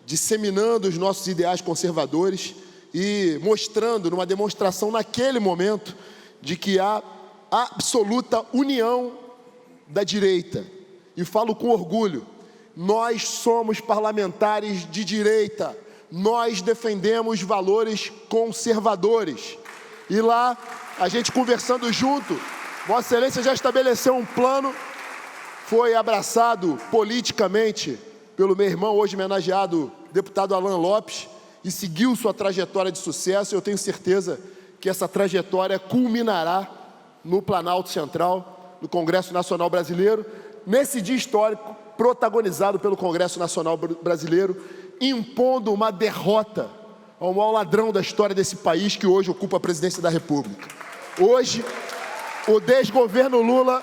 Speaker 8: disseminando os nossos ideais conservadores e mostrando, numa demonstração naquele momento, de que há absoluta união da direita. E falo com orgulho, nós somos parlamentares de direita, nós defendemos valores conservadores. E lá, a gente conversando junto, Vossa Excelência já estabeleceu um plano, foi abraçado politicamente pelo meu irmão, hoje homenageado deputado Alan Lopes, e seguiu sua trajetória de sucesso. Eu tenho certeza que essa trajetória culminará no Planalto Central, no Congresso Nacional Brasileiro, nesse dia histórico, protagonizado pelo Congresso Nacional Brasileiro, impondo uma derrota ao maior ladrão da história desse país, que hoje ocupa a presidência da República. Hoje, o desgoverno Lula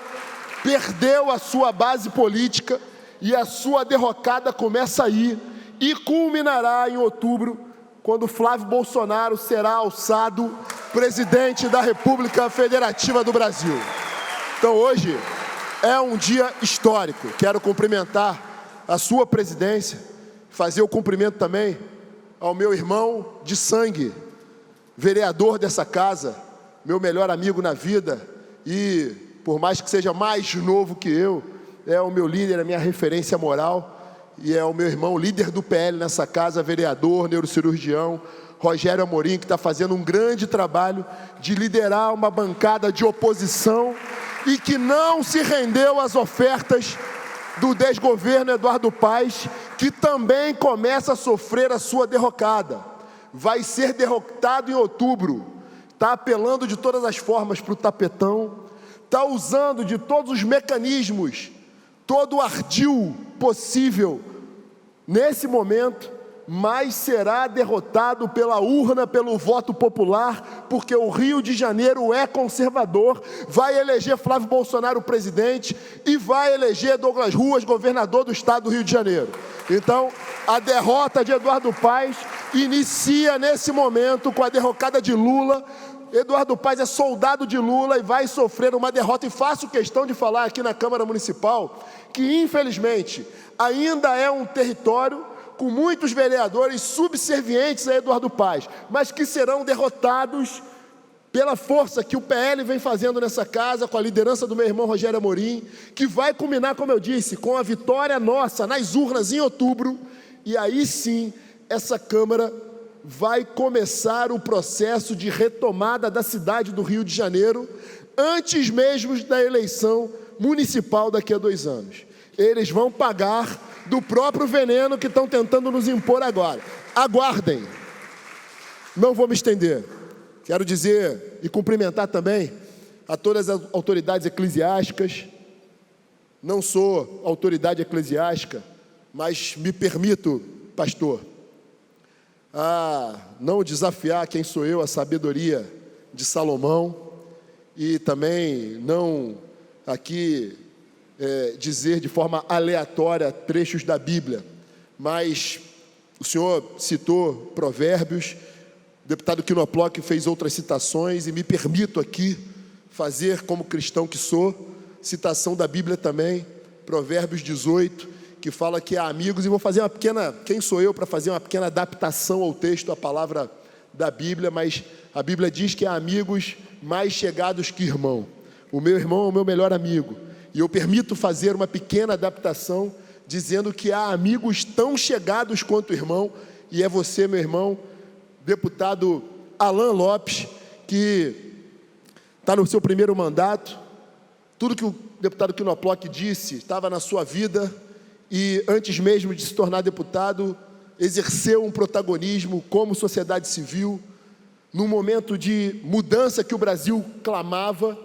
Speaker 8: perdeu a sua base política e a sua derrocada começa aí e culminará em outubro, quando Flávio Bolsonaro será alçado presidente da República Federativa do Brasil. Então hoje é um dia histórico. Quero cumprimentar a sua presidência, fazer o cumprimento também ao meu irmão de sangue, vereador dessa casa, meu melhor amigo na vida e, por mais que seja mais novo que eu, é o meu líder, a minha referência moral, e é o meu irmão, líder do PL nessa casa, vereador, neurocirurgião, Rogério Amorim, que está fazendo um grande trabalho de liderar uma bancada de oposição e que não se rendeu às ofertas do desgoverno Eduardo Paes, que também começa a sofrer a sua derrocada. Vai ser derrotado em outubro, está apelando de todas as formas para o tapetão, está usando de todos os mecanismos, todo o ardil possível nesse momento, mas será derrotado pela urna, pelo voto popular, porque o Rio de Janeiro é conservador, vai eleger Flávio Bolsonaro presidente e vai eleger Douglas Ruas governador do estado do Rio de Janeiro. Então, a derrota de Eduardo Paes inicia nesse momento com a derrocada de Lula. Eduardo Paes é soldado de Lula e vai sofrer uma derrota, e faço questão de falar aqui na Câmara Municipal que, infelizmente, ainda é um território com muitos vereadores subservientes a Eduardo Paes, mas que serão derrotados pela força que o PL vem fazendo nessa casa, com a liderança do meu irmão Rogério Amorim, que vai culminar, como eu disse, com a vitória nossa nas urnas em outubro, e aí sim, essa Câmara vai começar o processo de retomada da cidade do Rio de Janeiro, antes mesmo da eleição municipal daqui a 2 anos. Eles vão pagar do próprio veneno que estão tentando nos impor agora. Aguardem. Não vou me estender. Quero dizer e cumprimentar também a todas as autoridades eclesiásticas. Não sou autoridade eclesiástica, mas me permito, pastor, a não desafiar quem sou eu, a sabedoria de Salomão, e também não aqui dizer de forma aleatória trechos da Bíblia, mas o senhor citou Provérbios, o deputado Quinoploc fez outras citações, e me permito aqui fazer, como cristão que sou, citação da Bíblia também, Provérbios 18, que fala que há amigos, e vou fazer uma pequena, quem sou eu para fazer uma pequena adaptação ao texto, à palavra da Bíblia, mas a Bíblia diz que há amigos mais chegados que irmão. O meu irmão é o meu melhor amigo, e eu permito fazer uma pequena adaptação, dizendo que há amigos tão chegados quanto o irmão, e é você, meu irmão, deputado Alan Lopes, que está no seu primeiro mandato. Tudo que o deputado Quinoploc disse estava na sua vida, e antes mesmo de se tornar deputado, exerceu um protagonismo como sociedade civil, num momento de mudança que o Brasil clamava.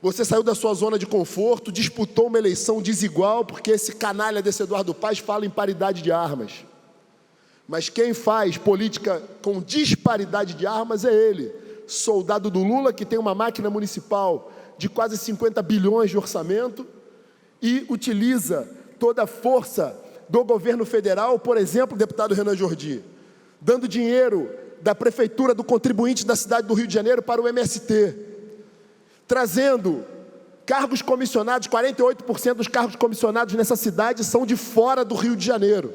Speaker 8: Você saiu da sua zona de conforto, disputou uma eleição desigual, porque esse canalha desse Eduardo Paes fala em paridade de armas. Mas quem faz política com disparidade de armas é ele, soldado do Lula, que tem uma máquina municipal de quase 50 bilhões de orçamento e utiliza toda a força do governo federal, por exemplo, o deputado Renan Jordi, dando dinheiro da prefeitura, do contribuinte da cidade do Rio de Janeiro para o MST, trazendo cargos comissionados, 48% dos cargos comissionados nessa cidade são de fora do Rio de Janeiro,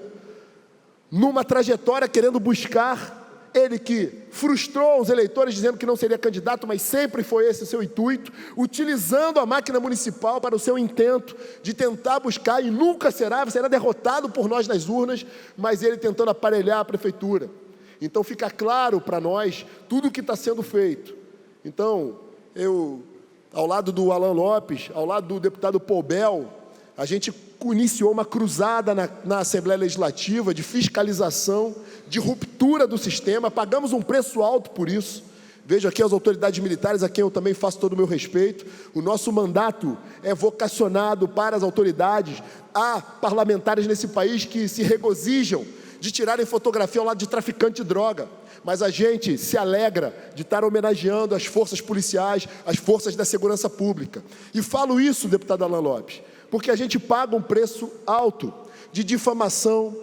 Speaker 8: numa trajetória querendo buscar, ele que frustrou os eleitores dizendo que não seria candidato, mas sempre foi esse o seu intuito, utilizando a máquina municipal para o seu intento de tentar buscar, e nunca será derrotado por nós nas urnas, mas ele tentando aparelhar a prefeitura. Então fica claro para nós tudo o que está sendo feito. Então, eu, ao lado do Alan Lopes, ao lado do deputado Poubel, a gente iniciou uma cruzada na Assembleia Legislativa de fiscalização, de ruptura do sistema, pagamos um preço alto por isso. Vejo aqui as autoridades militares, a quem eu também faço todo o meu respeito. O nosso mandato é vocacionado para as autoridades. Há parlamentares nesse país que se regozijam de tirarem fotografia ao lado de traficante de droga, mas a gente se alegra de estar homenageando as forças policiais, as forças da segurança pública. E falo isso, deputado Alan Lopes, porque a gente paga um preço alto de difamação,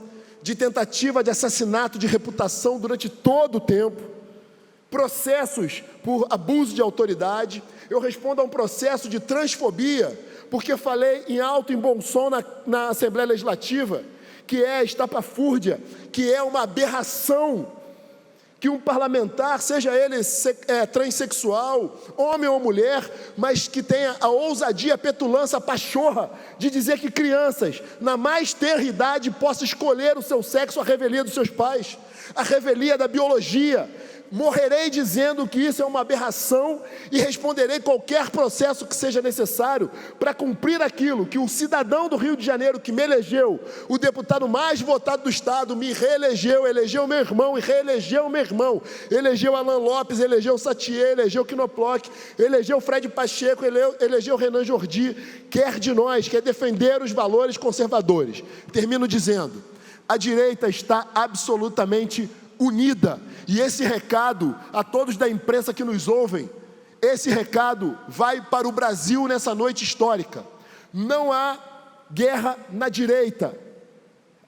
Speaker 8: de tentativa de assassinato de reputação durante todo o tempo, processos por abuso de autoridade. Eu respondo a um processo de transfobia, porque falei em alto e bom som na Assembleia Legislativa, que é estapafúrdia, que é uma aberração, que um parlamentar, seja ele transexual, homem ou mulher, mas que tenha a ousadia, a petulância, a pachorra de dizer que crianças, na mais tenra idade, possam escolher o seu sexo, a revelia dos seus pais, a revelia da biologia. Morrerei dizendo que isso é uma aberração e responderei qualquer processo que seja necessário para cumprir aquilo que o cidadão do Rio de Janeiro que me elegeu, o deputado mais votado do Estado, me reelegeu, elegeu meu irmão e reelegeu meu irmão, elegeu Alan Lopes, elegeu Satier, elegeu Knoploch, elegeu Fred Pacheco, elegeu Renan Jordi, quer de nós, quer defender os valores conservadores. Termino dizendo, a direita está absolutamente unida, e esse recado a todos da imprensa que nos ouvem, esse recado vai para o Brasil nessa noite histórica. Não há guerra na direita,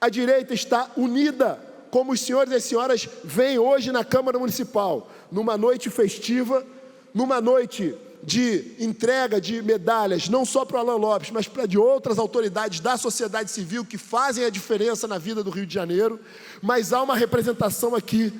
Speaker 8: a direita está unida, como os senhores e as senhoras veem hoje na Câmara Municipal, numa noite festiva, numa noite de entrega de medalhas, não só para o Alan Lopes, mas para de outras autoridades da sociedade civil que fazem a diferença na vida do Rio de Janeiro. Mas há uma representação aqui,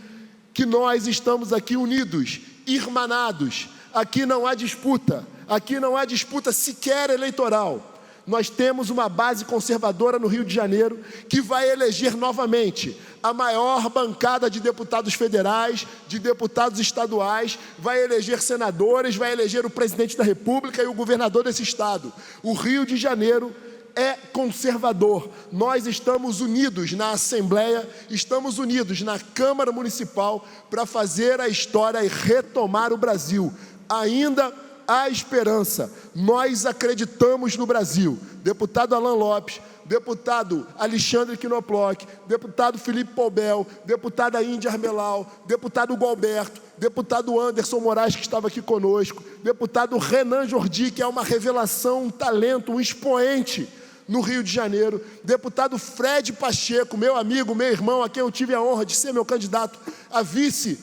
Speaker 8: que nós estamos aqui unidos, irmanados. Aqui não há disputa sequer eleitoral. Nós temos uma base conservadora no Rio de Janeiro que vai eleger novamente a maior bancada de deputados federais, de deputados estaduais, vai eleger senadores, vai eleger o presidente da República e o governador desse estado. O Rio de Janeiro é conservador. Nós estamos unidos na Assembleia, estamos unidos na Câmara Municipal para fazer a história e retomar o Brasil. Ainda há esperança, nós acreditamos no Brasil. Deputado Alan Lopes, deputado Alexandre Knoploch, deputado Felipe Poubel, deputada Índia Armelau, deputado Gualberto, deputado Anderson Moraes, que estava aqui conosco, deputado Renan Jordi, que é uma revelação, um talento, um expoente no Rio de Janeiro, deputado Fred Pacheco, meu amigo, meu irmão, a quem eu tive a honra de ser meu candidato a vice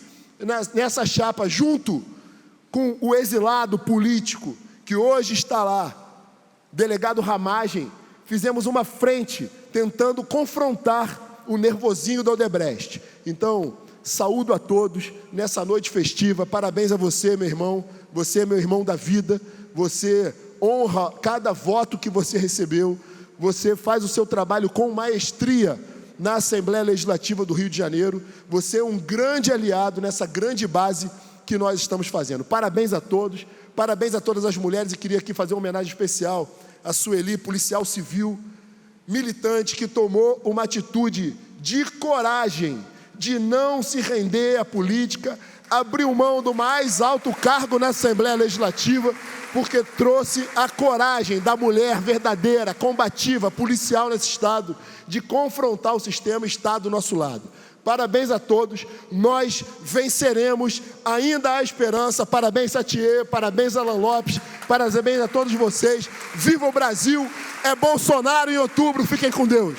Speaker 8: nessa chapa, junto com o exilado político que hoje está lá, delegado Ramagem. Fizemos uma frente tentando confrontar o nervosinho do Odebrecht. Então, saúdo a todos nessa noite festiva, parabéns a você, meu irmão, você é meu irmão da vida, você honra cada voto que você recebeu, você faz o seu trabalho com maestria na Assembleia Legislativa do Rio de Janeiro, você é um grande aliado nessa grande base que nós estamos fazendo. Parabéns a todos, parabéns a todas as mulheres, e queria aqui fazer uma homenagem especial a Sueli, policial civil, militante, que tomou uma atitude de coragem, de não se render à política, abriu mão do mais alto cargo na Assembleia Legislativa, porque trouxe a coragem da mulher verdadeira, combativa, policial nesse Estado, de confrontar o sistema e estar do nosso lado. Parabéns a todos, nós venceremos, ainda há esperança. Parabéns, Satier, parabéns, Alan Lopes, parabéns a todos vocês. Viva o Brasil, é Bolsonaro em outubro, fiquem com Deus.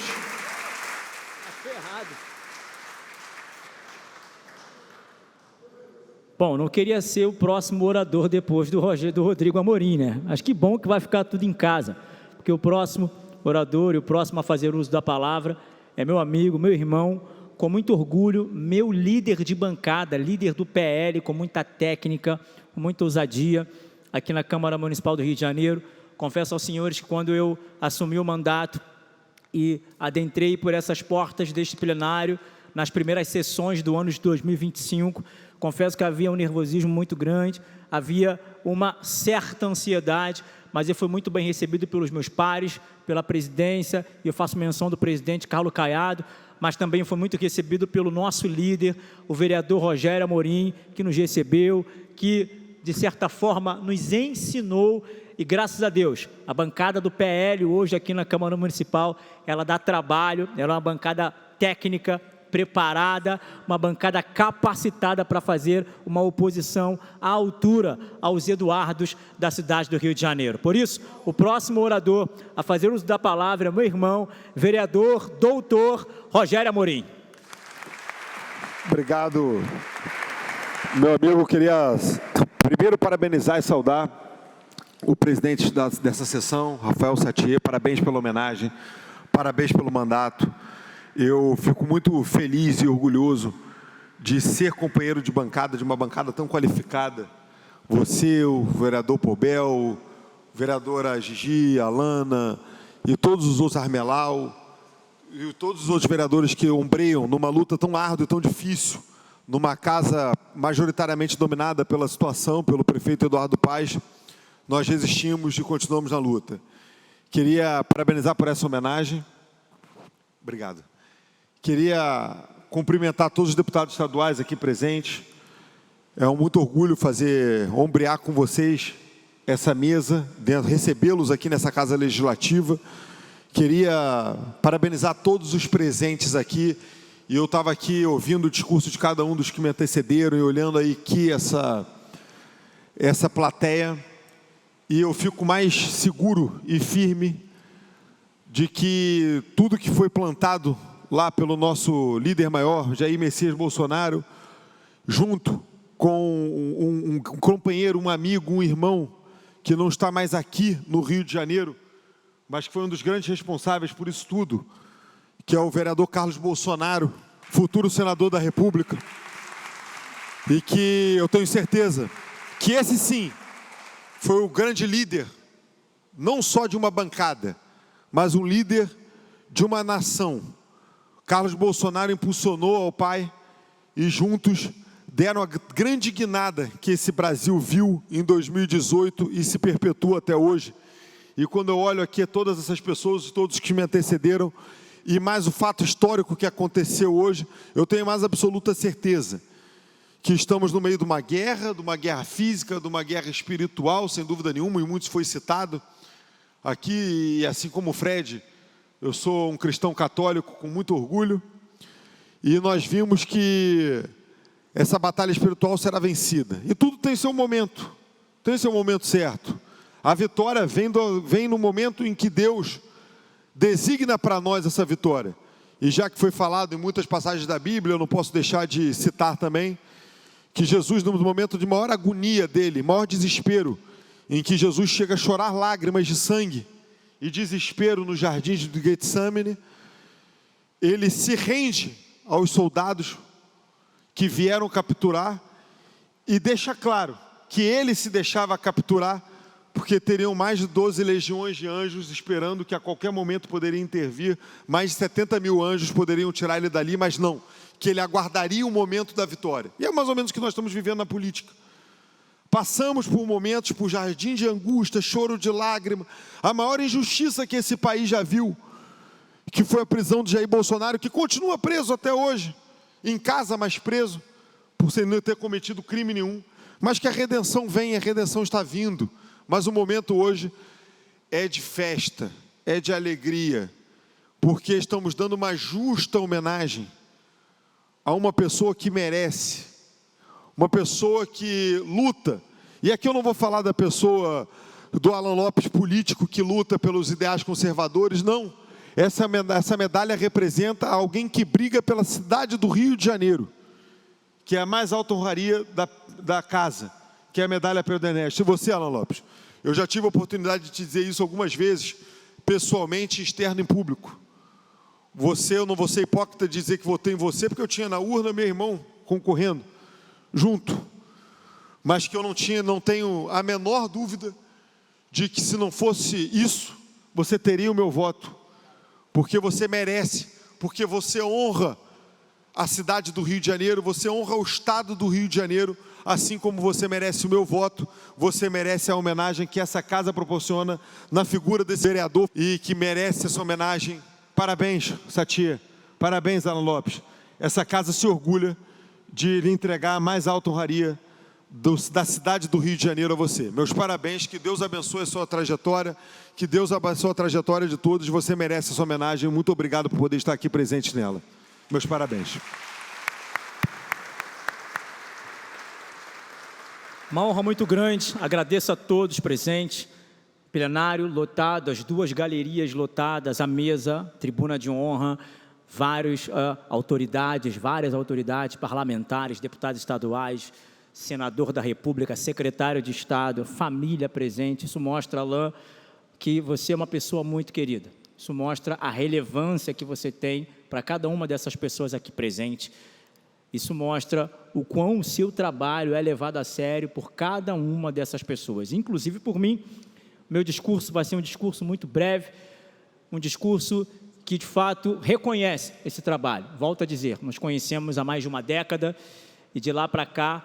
Speaker 1: Bom, não queria ser o próximo orador depois do Rodrigo Amorim, né? Acho que bom que vai ficar tudo em casa, porque o próximo orador e o próximo a fazer uso da palavra é meu amigo, meu irmão, com muito orgulho, meu líder de bancada, líder do PL, com muita técnica, com muita ousadia, aqui na Câmara Municipal do Rio de Janeiro. Confesso aos senhores que quando eu assumi o mandato e adentrei por essas portas deste plenário, nas primeiras sessões do ano de 2025, confesso que havia um nervosismo muito grande, havia uma certa ansiedade, mas eu fui muito bem recebido pelos meus pares, pela presidência, e eu faço menção do presidente Carlos Caiado, mas também foi muito recebido pelo nosso líder, o vereador Rogério Amorim, que nos recebeu, que, de certa forma, nos ensinou, e graças a Deus, a bancada do PL hoje aqui na Câmara Municipal, ela dá trabalho, ela é uma bancada técnica, preparada, uma bancada capacitada para fazer uma oposição à altura aos Eduardos da cidade do Rio de Janeiro. Por isso, o próximo orador a fazer uso da palavra é meu irmão, vereador, doutor Rogério Amorim.
Speaker 9: Obrigado, meu amigo. Queria primeiro parabenizar e saudar o presidente dessa sessão, Rafael Satier. Parabéns pela homenagem, parabéns pelo mandato. Eu fico muito feliz e orgulhoso de ser companheiro de bancada, de uma bancada tão qualificada. Você, o vereador Pobel, vereadora Gigi, Alana e todos os outros, Armelau, e todos os outros vereadores que ombreiam numa luta tão árdua e tão difícil, numa casa majoritariamente dominada pela situação, pelo prefeito Eduardo Paes, nós resistimos e continuamos na luta. Queria parabenizar por essa homenagem. Obrigado. Queria cumprimentar todos os deputados estaduais aqui presentes. É um muito orgulho ombrear com vocês essa mesa, recebê-los aqui nessa Casa Legislativa. Queria parabenizar todos os presentes aqui. E eu estava aqui ouvindo o discurso de cada um dos que me antecederam e olhando aí aqui essa plateia. E eu fico mais seguro e firme de que tudo que foi plantado lá pelo nosso líder maior, Jair Messias Bolsonaro, junto com um companheiro, um amigo, um irmão, que não está mais aqui no Rio de Janeiro, mas que foi um dos grandes responsáveis por isso tudo, que é o vereador Carlos Bolsonaro, futuro senador da República, e que eu tenho certeza que esse sim foi o grande líder, não só de uma bancada, mas um líder de uma nação. Carlos Bolsonaro impulsionou ao pai e juntos deram a grande guinada que esse Brasil viu em 2018 e se perpetua até hoje. E quando eu olho aqui todas essas pessoas, todos que me antecederam, e mais o fato histórico que aconteceu hoje, eu tenho mais absoluta certeza que estamos no meio de uma guerra física, de uma guerra espiritual, sem dúvida nenhuma, e muitos foi citado aqui, e assim como o Fred, eu sou um cristão católico com muito orgulho, e nós vimos que essa batalha espiritual será vencida. E tudo tem seu momento certo. A vitória vem no momento em que Deus designa para nós essa vitória. E já que foi falado em muitas passagens da Bíblia, eu não posso deixar de citar também, que Jesus, no momento de maior agonia dele, maior desespero, em que Jesus chega a chorar lágrimas de sangue e desespero no jardim de Getsemane, ele se rende aos soldados que vieram capturar e deixa claro que ele se deixava capturar porque teriam mais de 12 legiões de anjos esperando que a qualquer momento poderia intervir, mais de 70 mil anjos poderiam tirar ele dali, mas não, que ele aguardaria o momento da vitória. E é mais ou menos o que nós estamos vivendo na política. Passamos por momentos, por jardim de angústia, choro de lágrima, a maior injustiça que esse país já viu, que foi a prisão de Jair Bolsonaro, que continua preso até hoje, em casa, mas preso, por não ter cometido crime nenhum. Mas que a redenção vem, a redenção está vindo. Mas o momento hoje é de festa, é de alegria, porque estamos dando uma justa homenagem a uma pessoa que merece, uma pessoa que luta. E aqui eu não vou falar da pessoa do Alan Lopes político que luta pelos ideais conservadores, não. Essa medalha representa alguém que briga pela cidade do Rio de Janeiro, que é a mais alta honraria da casa, que é a medalha Pedro Ernesto. E você, Alan Lopes? Eu já tive a oportunidade de te dizer isso algumas vezes, pessoalmente, externo em público. Eu não vou ser hipócrita de dizer que votei em você, porque eu tinha na urna meu irmão concorrendo, junto. Mas que eu não tenho a menor dúvida de que se não fosse isso, você teria o meu voto. Porque você merece, porque você honra a cidade do Rio de Janeiro, você honra o estado do Rio de Janeiro, assim como você merece o meu voto, você merece a homenagem que essa casa proporciona na figura desse vereador e que merece essa homenagem. Parabéns, Satie, parabéns, Alan Lopes. Essa casa se orgulha de lhe entregar a mais alta honraria da cidade do Rio de Janeiro a você. Meus parabéns, que Deus abençoe a sua trajetória, que Deus abençoe a trajetória de todos, você merece essa homenagem, muito obrigado por poder estar aqui presente nela. Meus parabéns.
Speaker 1: Uma honra muito grande, agradeço a todos presentes, plenário lotado, as duas galerias lotadas, a mesa, tribuna de honra, várias autoridades parlamentares, deputados estaduais, senador da República, secretário de Estado, família presente. Isso mostra, Alan, que você é uma pessoa muito querida. Isso mostra a relevância que você tem para cada uma dessas pessoas aqui presentes. Isso mostra o quão o seu trabalho é levado a sério por cada uma dessas pessoas, inclusive por mim. Meu discurso vai ser um discurso muito breve, um discurso que, de fato, reconhece esse trabalho. Volto a dizer, nos conhecemos há mais de uma década e de lá para cá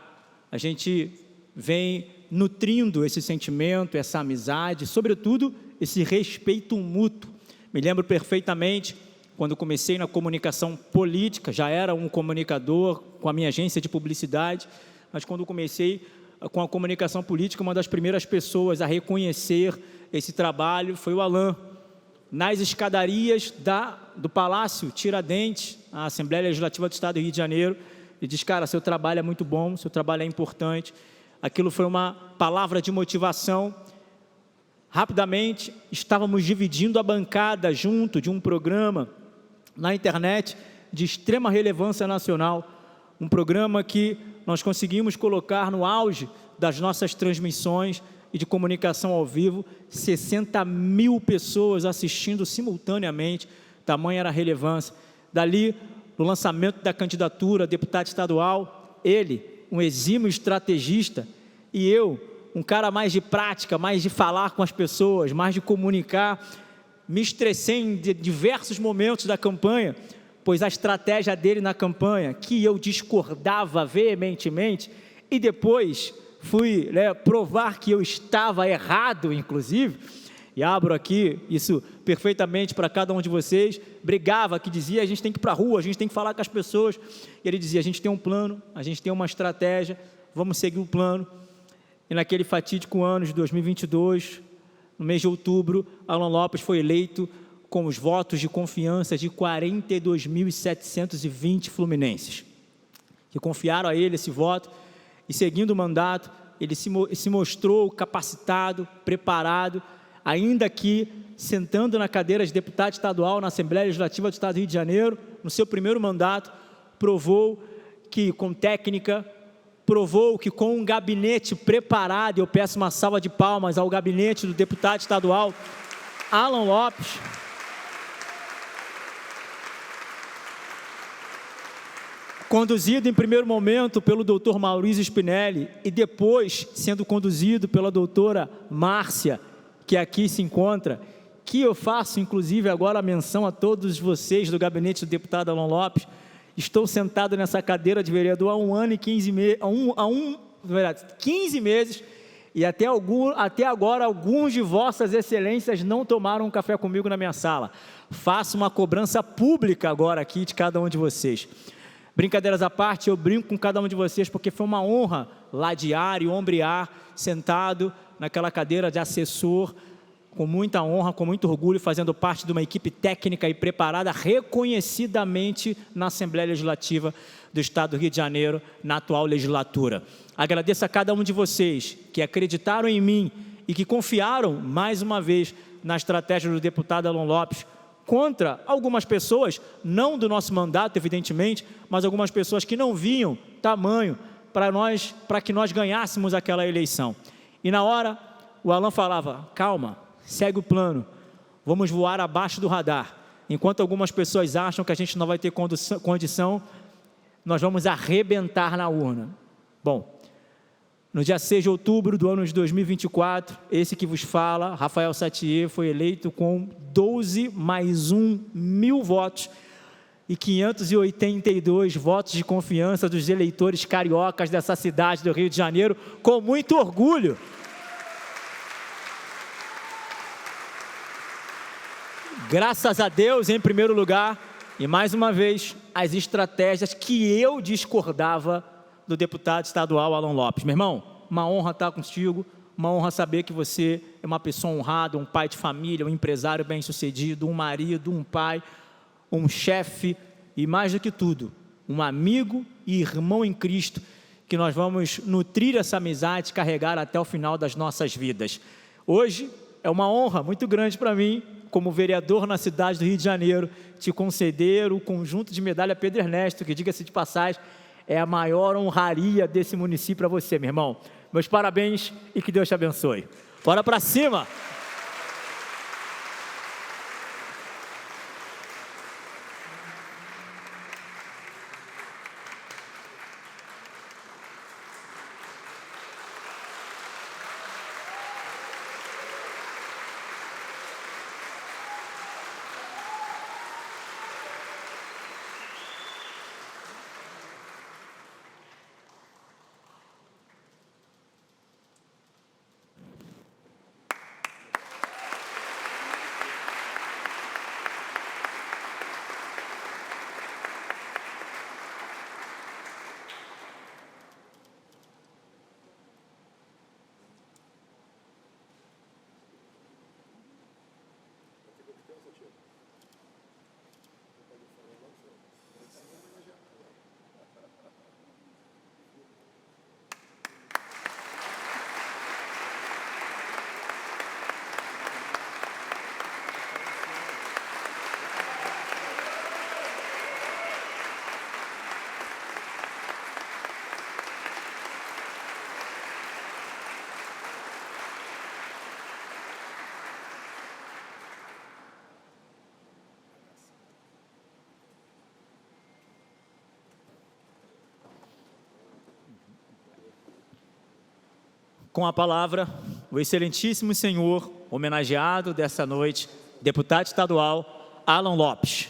Speaker 1: a gente vem nutrindo esse sentimento, essa amizade, sobretudo esse respeito mútuo. Me lembro perfeitamente, quando comecei na comunicação política, já era um comunicador com a minha agência de publicidade, mas quando comecei com a comunicação política, uma das primeiras pessoas a reconhecer esse trabalho foi o Alan, nas escadarias do Palácio Tiradentes, a Assembleia Legislativa do Estado do Rio de Janeiro, e diz, cara, seu trabalho é muito bom, seu trabalho é importante. Aquilo foi uma palavra de motivação. Rapidamente, estávamos dividindo a bancada junto de um programa na internet de extrema relevância nacional, um programa que nós conseguimos colocar no auge das nossas transmissões e de comunicação ao vivo, 60 mil pessoas assistindo simultaneamente, tamanha era a relevância. Dali, no lançamento da candidatura a deputado estadual, ele, um exímio estrategista, e eu, um cara mais de prática, mais de falar com as pessoas, mais de comunicar, me estressei em diversos momentos da campanha, pois a estratégia dele na campanha, que eu discordava veementemente, e depois fui provar que eu estava errado, inclusive, e abro aqui isso perfeitamente para cada um de vocês, brigava, que dizia, a gente tem que ir para a rua, a gente tem que falar com as pessoas, e ele dizia, a gente tem um plano, a gente tem uma estratégia, vamos seguir o plano. E naquele fatídico ano de 2022, no mês de outubro, Alan Lopes foi eleito com os votos de confiança de 42.720 fluminenses, que confiaram a ele esse voto, e seguindo o mandato, ele se mostrou capacitado, preparado, ainda que sentando na cadeira de deputado estadual na Assembleia Legislativa do Estado do Rio de Janeiro, no seu primeiro mandato, provou que com técnica, provou que com um gabinete preparado, eu peço uma salva de palmas ao gabinete do deputado estadual Alan Lopes, conduzido em primeiro momento pelo doutor Maurício Spinelli e depois sendo conduzido pela doutora Márcia, que aqui se encontra, que eu faço inclusive agora a menção a todos vocês do gabinete do deputado Alan Lopes. Estou sentado nessa cadeira de vereador há 1 ano e 15 meses e até agora alguns de vossas excelências não tomaram um café comigo na minha sala. Faço uma cobrança pública agora aqui de cada um de vocês. Brincadeiras à parte, eu brinco com cada um de vocês porque foi uma honra ladear e ombrear, sentado naquela cadeira de assessor, com muita honra, com muito orgulho, fazendo parte de uma equipe técnica e preparada reconhecidamente na Assembleia Legislativa do Estado do Rio de Janeiro, na atual legislatura. Agradeço a cada um de vocês que acreditaram em mim e que confiaram, mais uma vez, na estratégia do deputado Alan Lopes, contra algumas pessoas, não do nosso mandato, evidentemente, mas algumas pessoas que não viam tamanho para que nós ganhássemos aquela eleição. E na hora, o Alan falava, calma, segue o plano, vamos voar abaixo do radar. Enquanto algumas pessoas acham que a gente não vai ter condição, nós vamos arrebentar na urna. Bom, no dia 6 de outubro do ano de 2024, esse que vos fala, Rafael Satier, foi eleito com 12 mais 1 mil votos e 582 votos de confiança dos eleitores cariocas dessa cidade do Rio de Janeiro, com muito orgulho. Graças a Deus, em primeiro lugar, e mais uma vez, as estratégias que eu discordava do deputado estadual Alan Lopes. Meu irmão, uma honra estar contigo, uma honra saber que você é uma pessoa honrada, um pai de família, um empresário bem-sucedido, um marido, um pai, um chefe e, mais do que tudo, um amigo e irmão em Cristo, que nós vamos nutrir essa amizade, carregar até o final das nossas vidas. Hoje é uma honra muito grande para mim, como vereador na cidade do Rio de Janeiro, te conceder o conjunto de medalha Pedro Ernesto, que, diga-se de passagem, é a maior honraria desse município para você, meu irmão. Meus parabéns e que Deus te abençoe. Bora para cima! Com a palavra, o excelentíssimo senhor, homenageado dessa noite, deputado estadual Alan Lopes.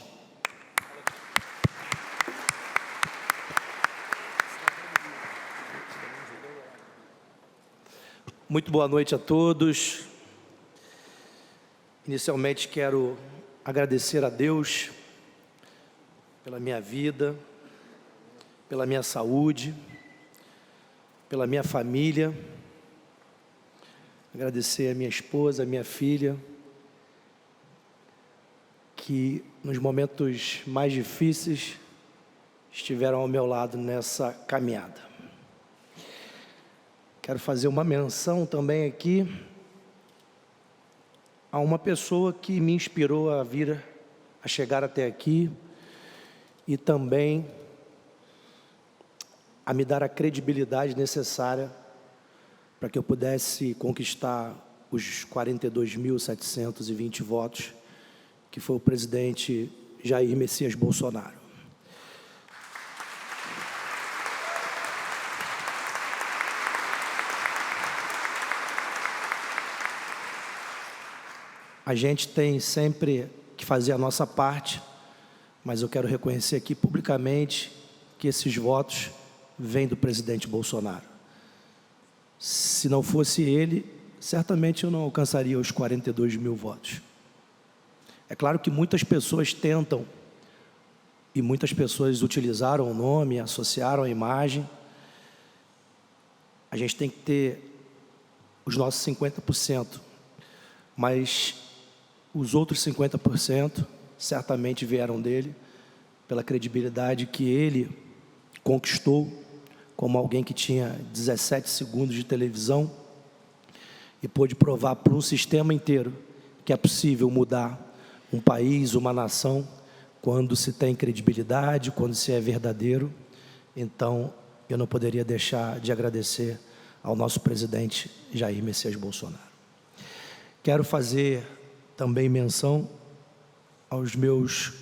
Speaker 10: Muito boa noite a todos. Inicialmente quero agradecer a Deus pela minha vida, pela minha saúde, pela minha família. Agradecer a minha esposa, a minha filha, que nos momentos mais difíceis estiveram ao meu lado nessa caminhada. Quero fazer uma menção também aqui a uma pessoa que me inspirou a chegar até aqui e também a me dar a credibilidade necessária para que eu pudesse conquistar os 42.720 votos, que foi o presidente Jair Messias Bolsonaro. A gente tem sempre que fazer a nossa parte, mas eu quero reconhecer aqui publicamente que esses votos vêm do presidente Bolsonaro. Se não fosse ele, certamente eu não alcançaria os 42 mil votos. É claro que muitas pessoas tentam e muitas pessoas utilizaram o nome, associaram a imagem. A gente tem que ter os nossos 50%, mas os outros 50% certamente vieram dele, pela credibilidade que ele conquistou como alguém que tinha 17 segundos de televisão e pôde provar para um sistema inteiro que é possível mudar um país, uma nação, quando se tem credibilidade, quando se é verdadeiro. Então, eu não poderia deixar de agradecer ao nosso presidente Jair Messias Bolsonaro. Quero fazer também menção aos meus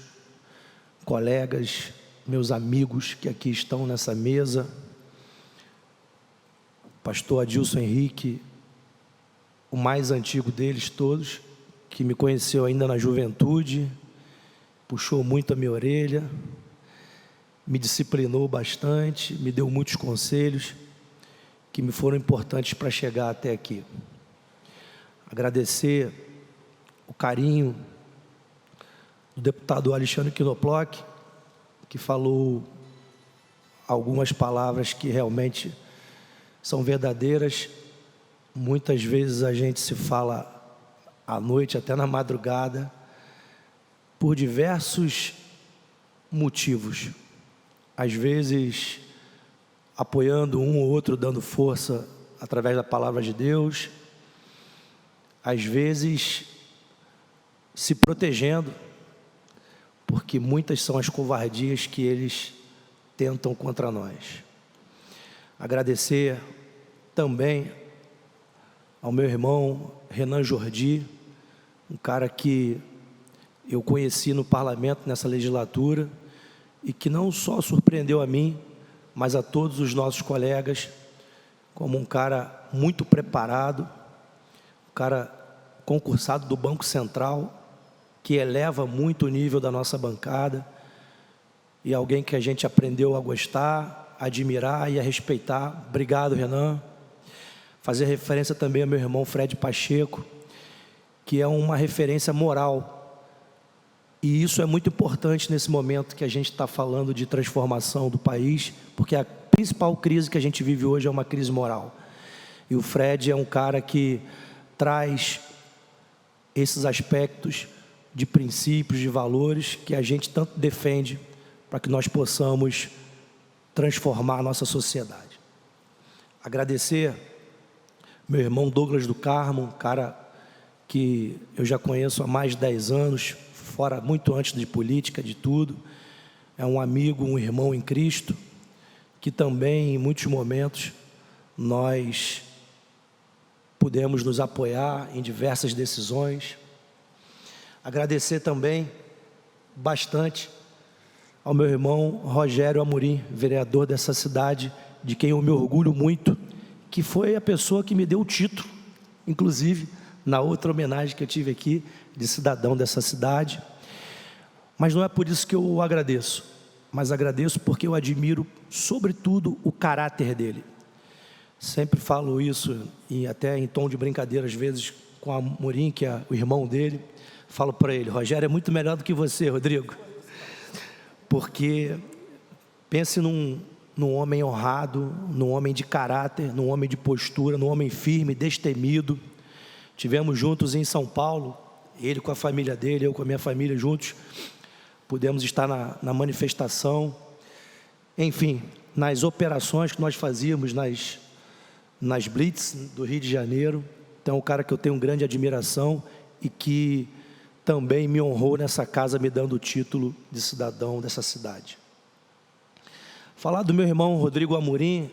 Speaker 10: colegas, meus amigos que aqui estão nessa mesa, pastor Adilson Henrique, o mais antigo deles todos, que me conheceu ainda na juventude, puxou muito a minha orelha, me disciplinou bastante, me deu muitos conselhos que me foram importantes para chegar até aqui. Agradecer o carinho do deputado Alexandre Knoploch, que falou algumas palavras que realmente são verdadeiras. Muitas vezes a gente se fala à noite, até na madrugada, por diversos motivos. Às vezes, apoiando um ou outro, dando força através da palavra de Deus. Às vezes, se protegendo, porque muitas são as covardias que eles tentam contra nós. Agradecer também ao meu irmão Renan Jordi, um cara que eu conheci no parlamento nessa legislatura e que não só surpreendeu a mim, mas a todos os nossos colegas, como um cara muito preparado, um cara concursado do Banco Central, que eleva muito o nível da nossa bancada, e alguém que a gente aprendeu a gostar, a admirar e a respeitar. Obrigado, Renan. Fazer referência também ao meu irmão Fred Pacheco, que é uma referência moral. E isso é muito importante nesse momento que a gente está falando de transformação do país, porque a principal crise que a gente vive hoje é uma crise moral. E o Fred é um cara que traz esses aspectos de princípios, de valores que a gente tanto defende para que nós possamos transformar a nossa sociedade. Agradecer meu irmão Douglas do Carmo, um cara que eu já conheço há mais de 10 anos, fora muito antes de política, de tudo. É um amigo, um irmão em Cristo, que também em muitos momentos nós pudemos nos apoiar em diversas decisões. Agradecer também bastante ao meu irmão Rogério Amorim, vereador dessa cidade, de quem eu me orgulho muito, que foi a pessoa que me deu o título, inclusive, na outra homenagem que eu tive aqui, de cidadão dessa cidade. Mas não é por isso que eu o agradeço, mas agradeço porque eu admiro, sobretudo, o caráter dele. Sempre falo isso, e até em tom de brincadeira, às vezes, com a Amorim, que é o irmão dele, falo para ele: Rogério é muito melhor do que você, Rodrigo. Porque pense num homem honrado, num homem de caráter, num homem de postura, num homem firme, destemido. Tivemos juntos em São Paulo, ele com a família dele, eu com a minha família juntos. Pudemos estar na manifestação. Enfim, nas operações que nós fazíamos, nas blitz do Rio de Janeiro. Então, é um cara que eu tenho grande admiração e que também me honrou nessa casa, me dando o título de cidadão dessa cidade. Falar do meu irmão Rodrigo Amorim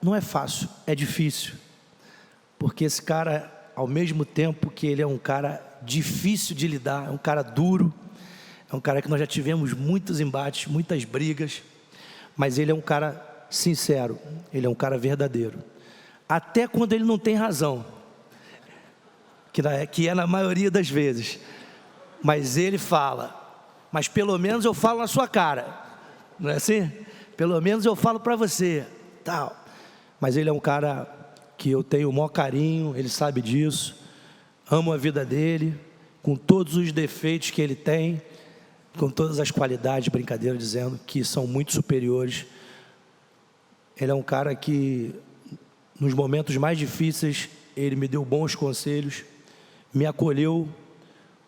Speaker 10: não é fácil, é difícil, porque esse cara, ao mesmo tempo que ele é um cara difícil de lidar, é um cara duro, é um cara que nós já tivemos muitos embates, muitas brigas, mas ele é um cara sincero, ele é um cara verdadeiro, até quando ele não tem razão, que é na maioria das vezes, mas ele fala: mas pelo menos eu falo na sua cara, não é assim? Pelo menos eu falo para você, tal. Mas ele é um cara que eu tenho o maior carinho, ele sabe disso, amo a vida dele, com todos os defeitos que ele tem, com todas as qualidades, brincadeira dizendo, que são muito superiores. Ele é um cara que, nos momentos mais difíceis, ele me deu bons conselhos, me acolheu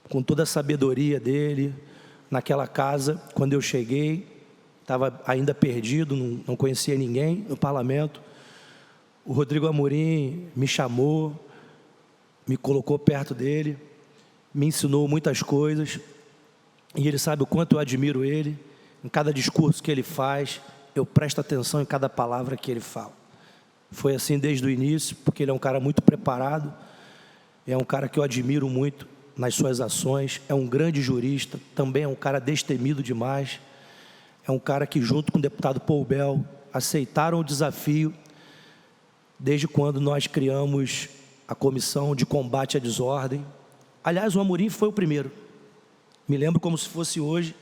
Speaker 10: com toda a sabedoria dele. Naquela casa, quando eu cheguei, estava ainda perdido, não conhecia ninguém no parlamento. O Rodrigo Amorim me chamou, me colocou perto dele, me ensinou muitas coisas, e ele sabe o quanto eu admiro ele. Em cada discurso que ele faz, eu presto atenção em cada palavra que ele fala. Foi assim desde o início, porque ele é um cara muito preparado, é um cara que eu admiro muito nas suas ações, é um grande jurista, também é um cara destemido demais, é um cara que, junto com o deputado Paul Bell, aceitaram o desafio desde quando nós criamos a Comissão de Combate à Desordem. Aliás, o Amorim foi o primeiro. Me lembro como se fosse hoje.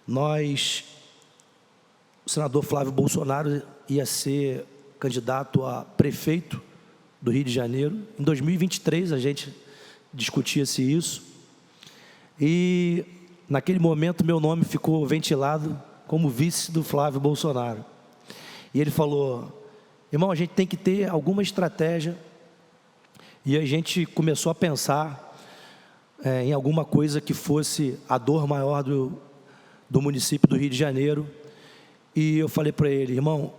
Speaker 10: O senador Flávio Bolsonaro ia ser candidato a prefeito do Rio de Janeiro. Em 2023, a gente discutia-se isso. E, naquele momento, meu nome ficou ventilado como vice do Flávio Bolsonaro. E ele falou: irmão, a gente tem que ter alguma estratégia. E a gente começou a pensar em alguma coisa que fosse a dor maior do município do Rio de Janeiro. E eu falei para ele: irmão,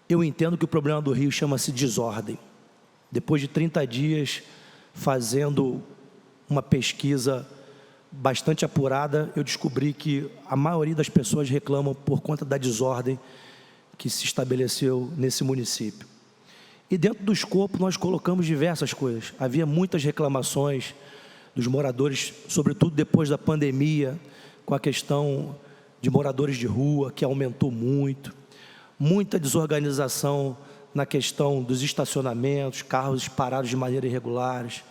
Speaker 10: eu entendo que o problema do Rio chama-se desordem. Depois de 30 dias fazendo uma pesquisa bastante apurada, eu descobri que a maioria das pessoas reclamam por conta da desordem que se estabeleceu nesse município. E dentro do escopo nós colocamos diversas coisas. Havia muitas reclamações dos moradores, sobretudo depois da pandemia, com a questão de moradores de rua, que aumentou muito. Muita desorganização na questão dos estacionamentos, carros parados de maneira irregulares.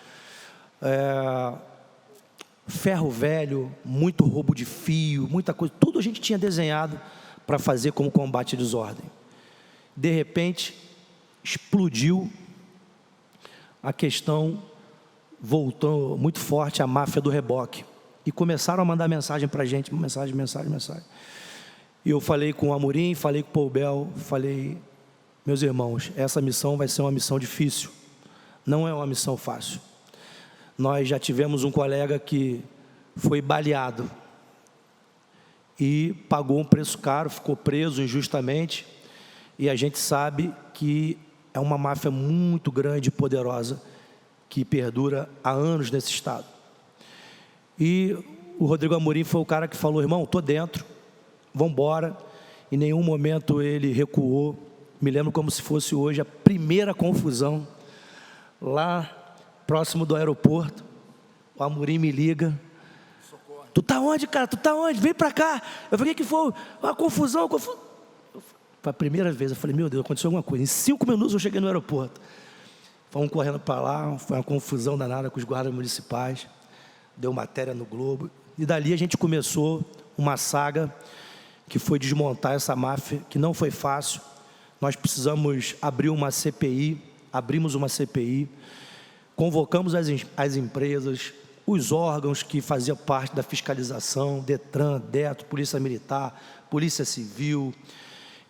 Speaker 10: Ferro velho, muito roubo de fio, muita coisa. Tudo a gente tinha desenhado para fazer como combate à desordem. De repente, explodiu a questão, voltou muito forte a máfia do reboque. E começaram a mandar mensagem para a gente, mensagem. E eu falei com o Amorim, falei com o Paul Bell, falei: meus irmãos, essa missão vai ser uma missão difícil, não é uma missão fácil. Nós já tivemos um colega que foi baleado e pagou um preço caro, ficou preso injustamente, e a gente sabe que é uma máfia muito grande e poderosa, que perdura há anos nesse estado. E o Rodrigo Amorim foi o cara que falou: irmão, estou dentro, vamos embora. Em nenhum momento ele recuou. Me lembro como se fosse hoje a primeira confusão, lá próximo do aeroporto. O Amorim me liga: tu tá onde, cara? Tu tá onde? Vem pra cá. Eu falei: o que foi? Uma confusão. Foi a primeira vez, eu falei: meu Deus, aconteceu alguma coisa. Em 5 minutos eu cheguei no aeroporto. Fomos correndo para lá, foi uma confusão danada com os guardas municipais. Deu matéria no Globo. E dali a gente começou uma saga que foi desmontar essa máfia, que não foi fácil. Nós precisamos abrir uma CPI, abrimos uma CPI, convocamos as empresas, os órgãos que faziam parte da fiscalização, DETRAN, DETRO, Polícia Militar, Polícia Civil.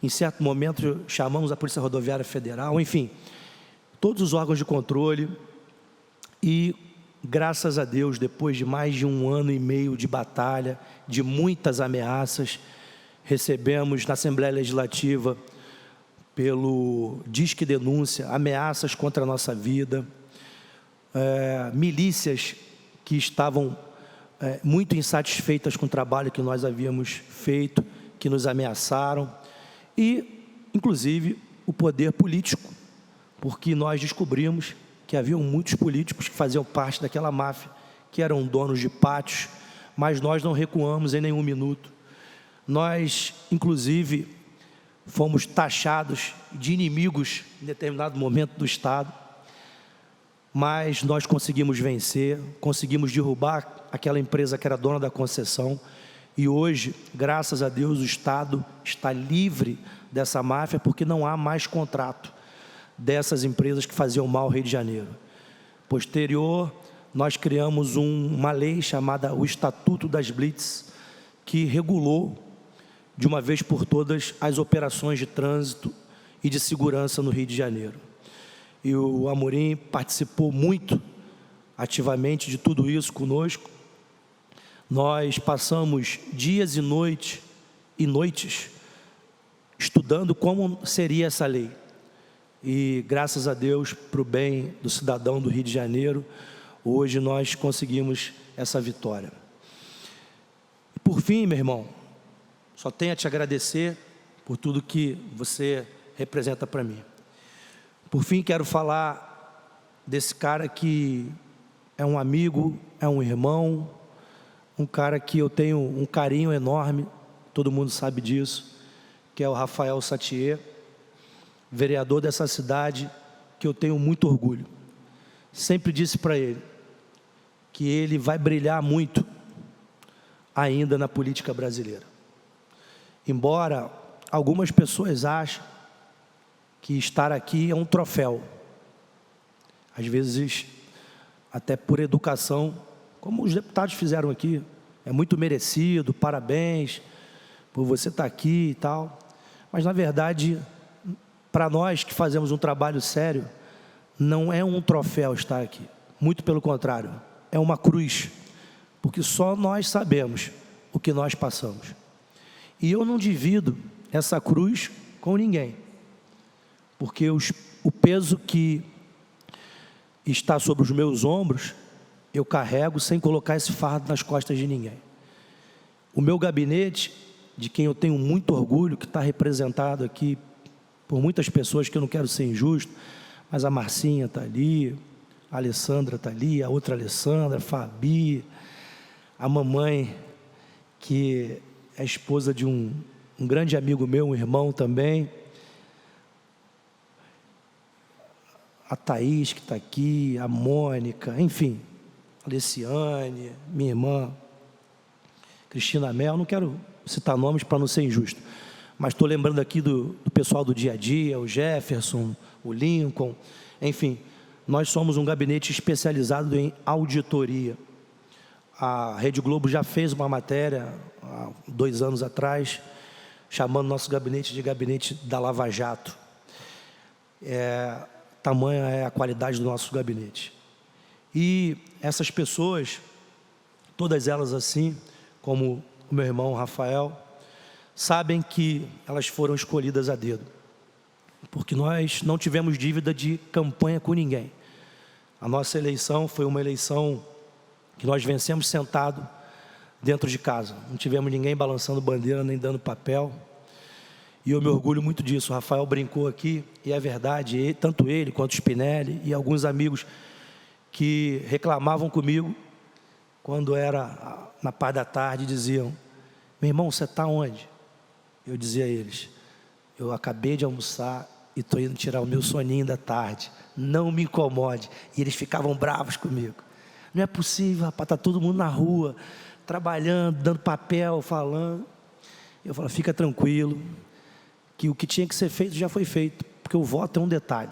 Speaker 10: Em certo momento chamamos a Polícia Rodoviária Federal, enfim, todos os órgãos de controle. E, graças a Deus, depois de mais de 1 ano e meio de batalha, de muitas ameaças, recebemos na Assembleia Legislativa, pelo Disque Denúncia, ameaças contra a nossa vida, milícias que estavam muito insatisfeitas com o trabalho que nós havíamos feito, que nos ameaçaram, e, inclusive, o poder político, porque nós descobrimos que haviam muitos políticos que faziam parte daquela máfia, que eram donos de pátios, mas nós não recuamos em nenhum minuto. Nós, inclusive, fomos taxados de inimigos em determinado momento do Estado, mas nós conseguimos vencer, conseguimos derrubar aquela empresa que era dona da concessão, e hoje, graças a Deus, o Estado está livre dessa máfia, porque não há mais contrato dessas empresas que faziam mal ao Rio de Janeiro. Posterior nós criamos uma lei chamada o Estatuto das Blitz, que regulou de uma vez por todas as operações de trânsito e de segurança no Rio de Janeiro. E o Amorim participou muito ativamente de tudo isso conosco. Nós passamos dias e noites estudando como seria essa lei. E graças a Deus, para o bem do cidadão do Rio de Janeiro, hoje nós conseguimos essa vitória. E por fim, meu irmão, só tenho a te agradecer por tudo que você representa para mim. Por fim, quero falar desse cara que é um amigo, é um irmão, um cara que eu tenho um carinho enorme, todo mundo sabe disso, que é o Rafael Satier, vereador dessa cidade, que eu tenho muito orgulho. Sempre disse para ele que ele vai brilhar muito ainda na política brasileira. Embora algumas pessoas achem que estar aqui é um troféu, às vezes até por educação, como os deputados fizeram aqui, é muito merecido, parabéns por você estar aqui e tal, mas na verdade, para nós que fazemos um trabalho sério, não é um troféu estar aqui, muito pelo contrário, é uma cruz, porque só nós sabemos o que nós passamos. E eu não divido essa cruz com ninguém, porque o peso que está sobre os meus ombros, eu carrego sem colocar esse fardo nas costas de ninguém. O meu gabinete, de quem eu tenho muito orgulho, que está representado aqui por muitas pessoas, que eu não quero ser injusto, mas a Marcinha está ali, a Alessandra está ali, a outra Alessandra, a Fabi, a mamãe, que é esposa de um grande amigo meu, um irmão também, a Thaís, que está aqui, a Mônica, enfim, a Leciane, minha irmã, Cristina Mel, não quero citar nomes para não ser injusto, mas estou lembrando aqui do pessoal do dia a dia, o Jefferson, o Lincoln, enfim, nós somos um gabinete especializado em auditoria. A Rede Globo já fez uma matéria, há 2 anos atrás, chamando nosso gabinete de gabinete da Lava Jato. Tamanha é a qualidade do nosso gabinete. E essas pessoas, todas elas assim, como o meu irmão Rafael, sabem que elas foram escolhidas a dedo, porque nós não tivemos dívida de campanha com ninguém. A nossa eleição foi uma eleição que nós vencemos sentado dentro de casa, não tivemos ninguém balançando bandeira nem dando papel, e eu me orgulho muito disso. O Rafael brincou aqui, e é verdade, tanto ele quanto o Spinelli e alguns amigos que reclamavam comigo quando era na parte da tarde, diziam: meu irmão, você está onde? Eu dizia a eles: eu acabei de almoçar e estou indo tirar o meu soninho da tarde, não me incomode. E eles ficavam bravos comigo. Não é possível, rapaz, está todo mundo na rua, trabalhando, dando papel, falando. Eu falo: fica tranquilo, que o que tinha que ser feito já foi feito, porque o voto é um detalhe.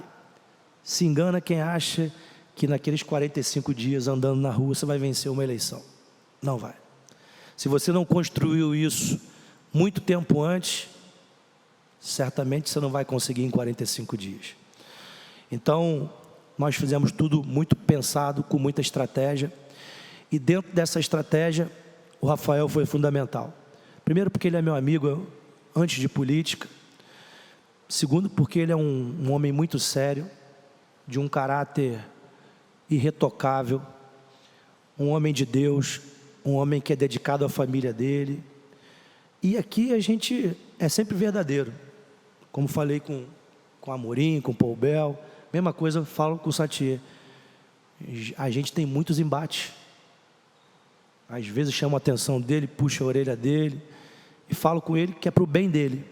Speaker 10: Se engana quem acha que naqueles 45 dias andando na rua você vai vencer uma eleição. Não vai. Se você não construiu isso muito tempo antes, certamente você não vai conseguir em 45 dias. Então, nós fizemos tudo muito pensado, com muita estratégia, e dentro dessa estratégia, o Rafael foi fundamental. Primeiro, porque ele é meu amigo antes de política. Segundo, porque ele é um homem muito sério, de um caráter irretocável, um homem de Deus, um homem que é dedicado à família dele. E aqui a gente é sempre verdadeiro. Como falei com Amorim, com Paul Bel, mesma coisa eu falo com o Satier. A gente tem muitos embates. Às vezes chamo a atenção dele, puxo a orelha dele e falo com ele que é para o bem dele.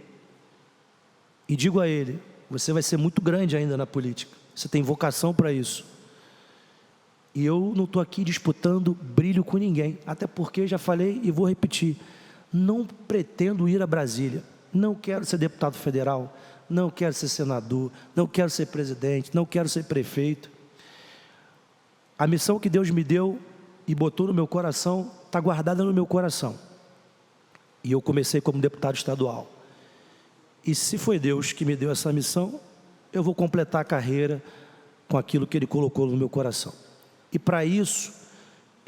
Speaker 10: E digo a ele: você vai ser muito grande ainda na política, você tem vocação para isso. E eu não estou aqui disputando brilho com ninguém, até porque já falei e vou repetir, não pretendo ir a Brasília, não quero ser deputado federal, não quero ser senador, não quero ser presidente, não quero ser prefeito. A missão que Deus me deu e botou no meu coração está guardada no meu coração. E eu comecei como deputado estadual. E se foi Deus que me deu essa missão, eu vou completar a carreira com aquilo que Ele colocou no meu coração. E para isso,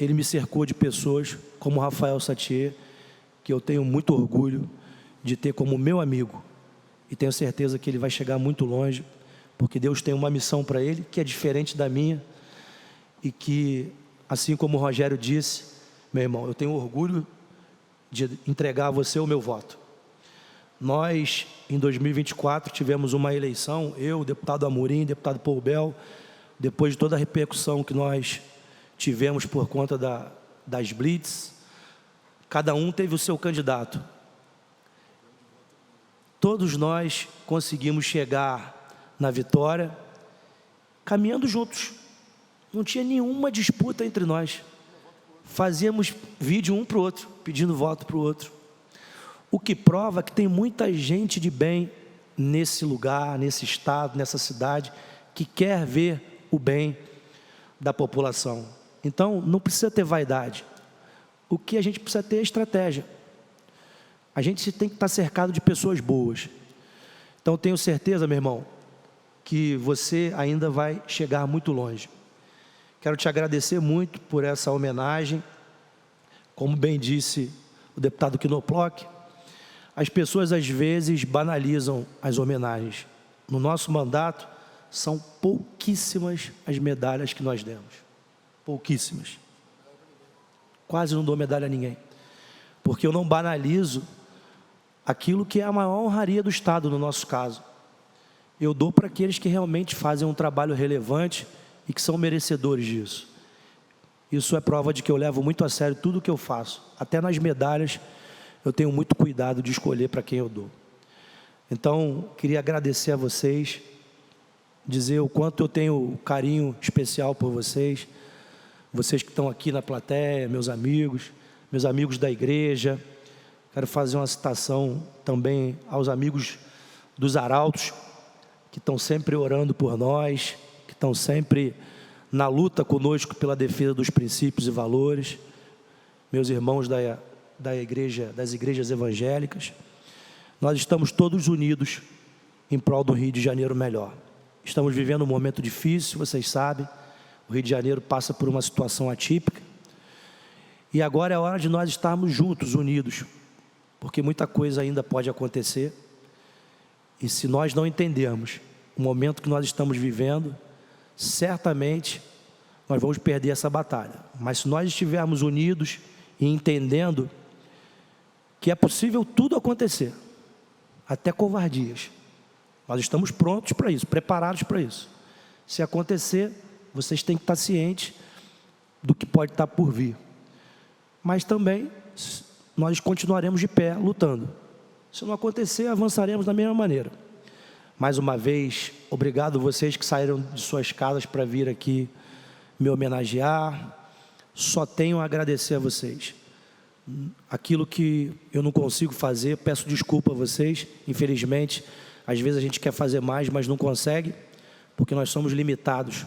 Speaker 10: Ele me cercou de pessoas como Rafael Satier, que eu tenho muito orgulho de ter como meu amigo. E tenho certeza que ele vai chegar muito longe, porque Deus tem uma missão para ele que é diferente da minha. E que, assim como o Rogério disse, meu irmão, eu tenho orgulho de entregar a você o meu voto. Nós, em 2024, tivemos uma eleição, eu, o deputado Amorim, o deputado Poubel, depois de toda a repercussão que nós tivemos por conta das blitz, cada um teve o seu candidato. Todos nós conseguimos chegar na vitória caminhando juntos. Não tinha nenhuma disputa entre nós. Fazíamos vídeo um para o outro, pedindo voto para o outro. O que prova que tem muita gente de bem nesse lugar, nesse estado, nessa cidade, que quer ver o bem da população. Então, não precisa ter vaidade. O que a gente precisa ter é estratégia. A gente tem que estar cercado de pessoas boas. Então, tenho certeza, meu irmão, que você ainda vai chegar muito longe. Quero te agradecer muito por essa homenagem. Como bem disse o deputado Knoploch, as pessoas às vezes banalizam as homenagens. No nosso mandato, são pouquíssimas as medalhas que nós demos. Pouquíssimas. Quase não dou medalha a ninguém. Porque eu não banalizo aquilo que é a maior honraria do Estado, no nosso caso. Eu dou para aqueles que realmente fazem um trabalho relevante e que são merecedores disso. Isso é prova de que eu levo muito a sério tudo o que eu faço. Até nas medalhas, eu tenho muito cuidado de escolher para quem eu dou. Então, queria agradecer a vocês, dizer o quanto eu tenho carinho especial por vocês, vocês que estão aqui na plateia, meus amigos da igreja. Quero fazer uma citação também aos amigos dos arautos, que estão sempre orando por nós, que estão sempre na luta conosco pela defesa dos princípios e valores, meus irmãos das igrejas evangélicas. Nós estamos todos unidos em prol do Rio de Janeiro melhor. Estamos vivendo um momento difícil, vocês sabem, o Rio de Janeiro passa por uma situação atípica, e agora é hora de nós estarmos juntos, unidos, porque muita coisa ainda pode acontecer, e se nós não entendermos o momento que nós estamos vivendo, certamente nós vamos perder essa batalha. Mas se nós estivermos unidos e entendendo que é possível tudo acontecer, até covardias, nós estamos prontos para isso, preparados para isso. Se acontecer, vocês têm que estar cientes do que pode estar por vir. Mas também nós continuaremos de pé, lutando. Se não acontecer, avançaremos da mesma maneira. Mais uma vez, obrigado vocês que saíram de suas casas para vir aqui me homenagear. Só tenho a agradecer a vocês. Aquilo que eu não consigo fazer, peço desculpa a vocês. Infelizmente, às vezes a gente quer fazer mais, mas não consegue, porque nós somos limitados.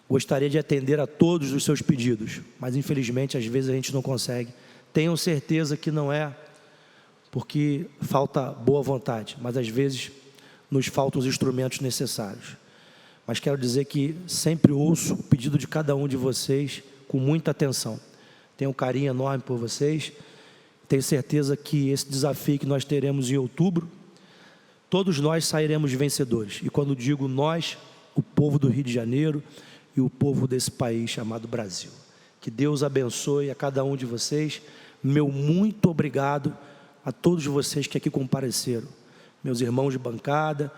Speaker 10: Gostaria de atender a todos os seus pedidos, mas infelizmente às vezes a gente não consegue. Tenham certeza que não é porque falta boa vontade, mas às vezes nos faltam os instrumentos necessários. Mas quero dizer que sempre ouço o pedido de cada um de vocês com muita atenção. Tenho um carinho enorme por vocês. Tenho certeza que esse desafio que nós teremos em outubro, todos nós sairemos vencedores. E quando digo nós, o povo do Rio de Janeiro e o povo desse país chamado Brasil. Que Deus abençoe a cada um de vocês. Meu muito obrigado a todos vocês que aqui compareceram. Meus irmãos de bancada,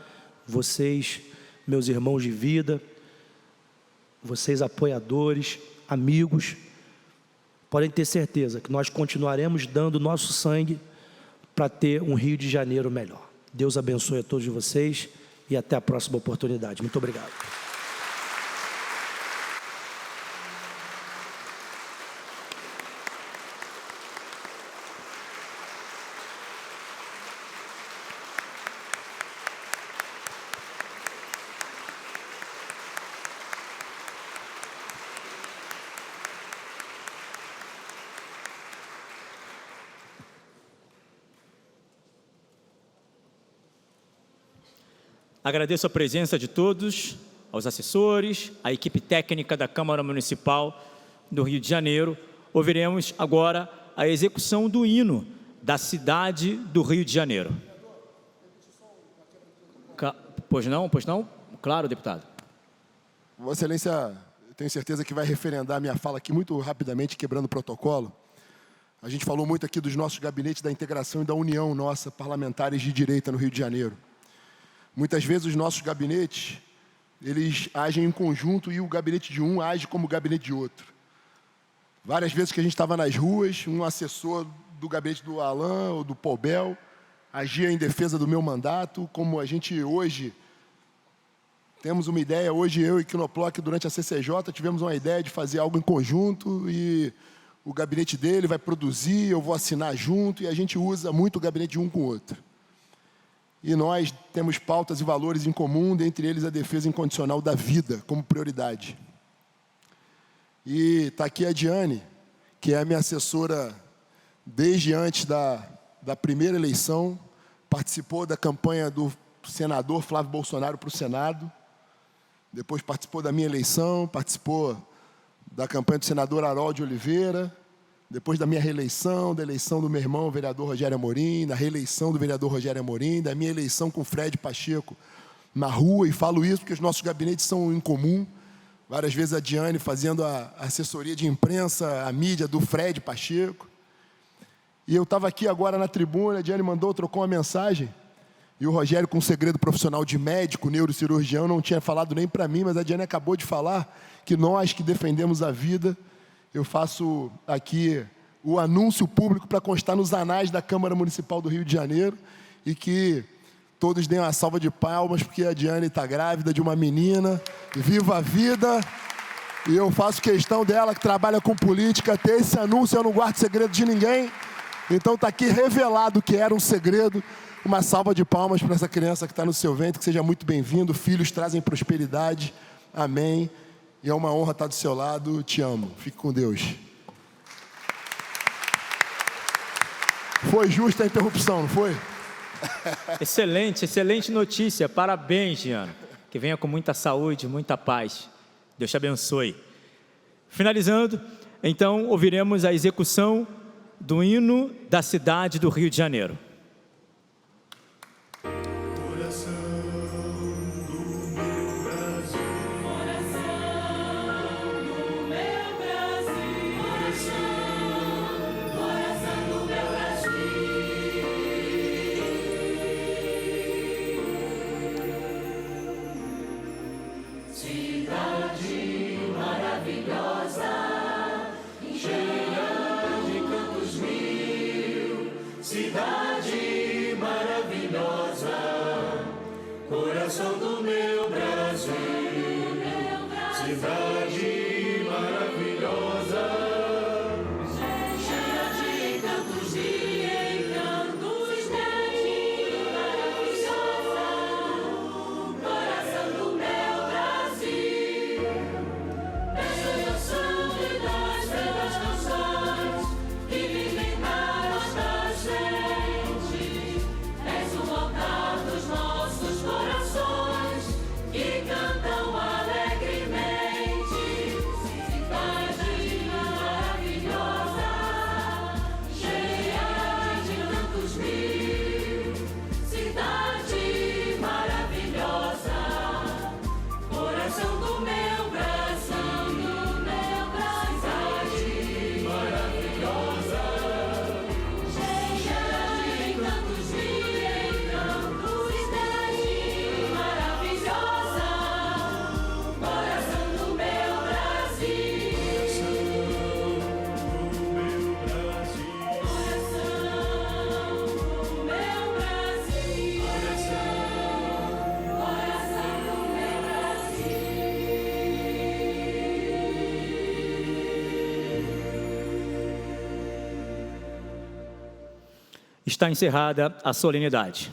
Speaker 10: vocês, meus irmãos de vida, vocês apoiadores, amigos, podem ter certeza que nós continuaremos dando nosso sangue para ter um Rio de Janeiro melhor. Deus abençoe a todos vocês e até a próxima oportunidade. Muito obrigado.
Speaker 1: Agradeço a presença de todos, aos assessores, à equipe técnica da Câmara Municipal do Rio de Janeiro. Ouviremos agora a execução do hino da cidade do Rio de Janeiro. Pois não? Claro, deputado.
Speaker 8: Vossa Excelência, eu tenho certeza que vai referendar a minha fala aqui muito rapidamente, quebrando o protocolo. A gente falou muito aqui dos nossos gabinetes da integração e da união nossa, parlamentares de direita no Rio de Janeiro. Muitas vezes os nossos gabinetes, eles agem em conjunto e o gabinete de um age como o gabinete de outro. Várias vezes que a gente estava nas ruas, um assessor do gabinete do Alain ou do Pobel agia em defesa do meu mandato, como a gente hoje temos uma ideia, hoje eu e Quinoploc, durante a CCJ, tivemos uma ideia de fazer algo em conjunto e o gabinete dele vai produzir, eu vou assinar junto e a gente usa muito o gabinete de um com o outro. E nós temos pautas e valores em comum, dentre eles a defesa incondicional da vida como prioridade. E está aqui a Diane, que é a minha assessora desde antes da primeira eleição, participou da campanha do senador Flávio Bolsonaro para o Senado, depois participou da minha eleição, participou da campanha do senador Harold Oliveira, depois da minha reeleição, da eleição do meu irmão, o vereador Rogério Amorim, da reeleição do vereador Rogério Amorim, da minha eleição com o Fred Pacheco na rua, e falo isso porque os nossos gabinetes são em comum. Várias vezes a Diane fazendo a assessoria de imprensa, a mídia do Fred Pacheco. E eu estava aqui agora na tribuna, a Diane trocou uma mensagem, e o Rogério, com um segredo profissional de médico, neurocirurgião, não tinha falado nem para mim, mas a Diane acabou de falar que nós que defendemos a vida, eu faço aqui o anúncio público para constar nos anais da Câmara Municipal do Rio de Janeiro e que todos deem uma salva de palmas, porque a Diane está grávida de uma menina. Viva a vida! E eu faço questão dela, que trabalha com política, ter esse anúncio, eu não guardo segredo de ninguém. Então está aqui revelado que era um segredo. Uma salva de palmas para essa criança que está no seu ventre, que seja muito bem-vindo. Filhos trazem prosperidade. Amém. E é uma honra estar do seu lado. Te amo. Fique com Deus. Foi justa a interrupção, não foi?
Speaker 1: Excelente, excelente notícia. Parabéns, Giana. Que venha com muita saúde, muita paz. Deus te abençoe. Finalizando, então, ouviremos a execução do hino da cidade do Rio de Janeiro.
Speaker 11: Cidade maravilhosa, coração do meu Brasil. Cidade maravilhosa, cheia de encantos e encantos. Cidade maravilhosa, coração do meu Brasil. Essa canção e das belas canções que vivem na nossa gente. És o altar dos nossos corações que cantam alegremente. Cidade maravilhosa, cheia de tantos mil. Cidade maravilhosa, coração do meu Brasil. Cidade maravilhosa, cheia de encantos e encantos. Cidade maravilhosa, coração do meu Brasil. Coração do meu Brasil. Coração do meu Brasil.
Speaker 1: Está encerrada a solenidade.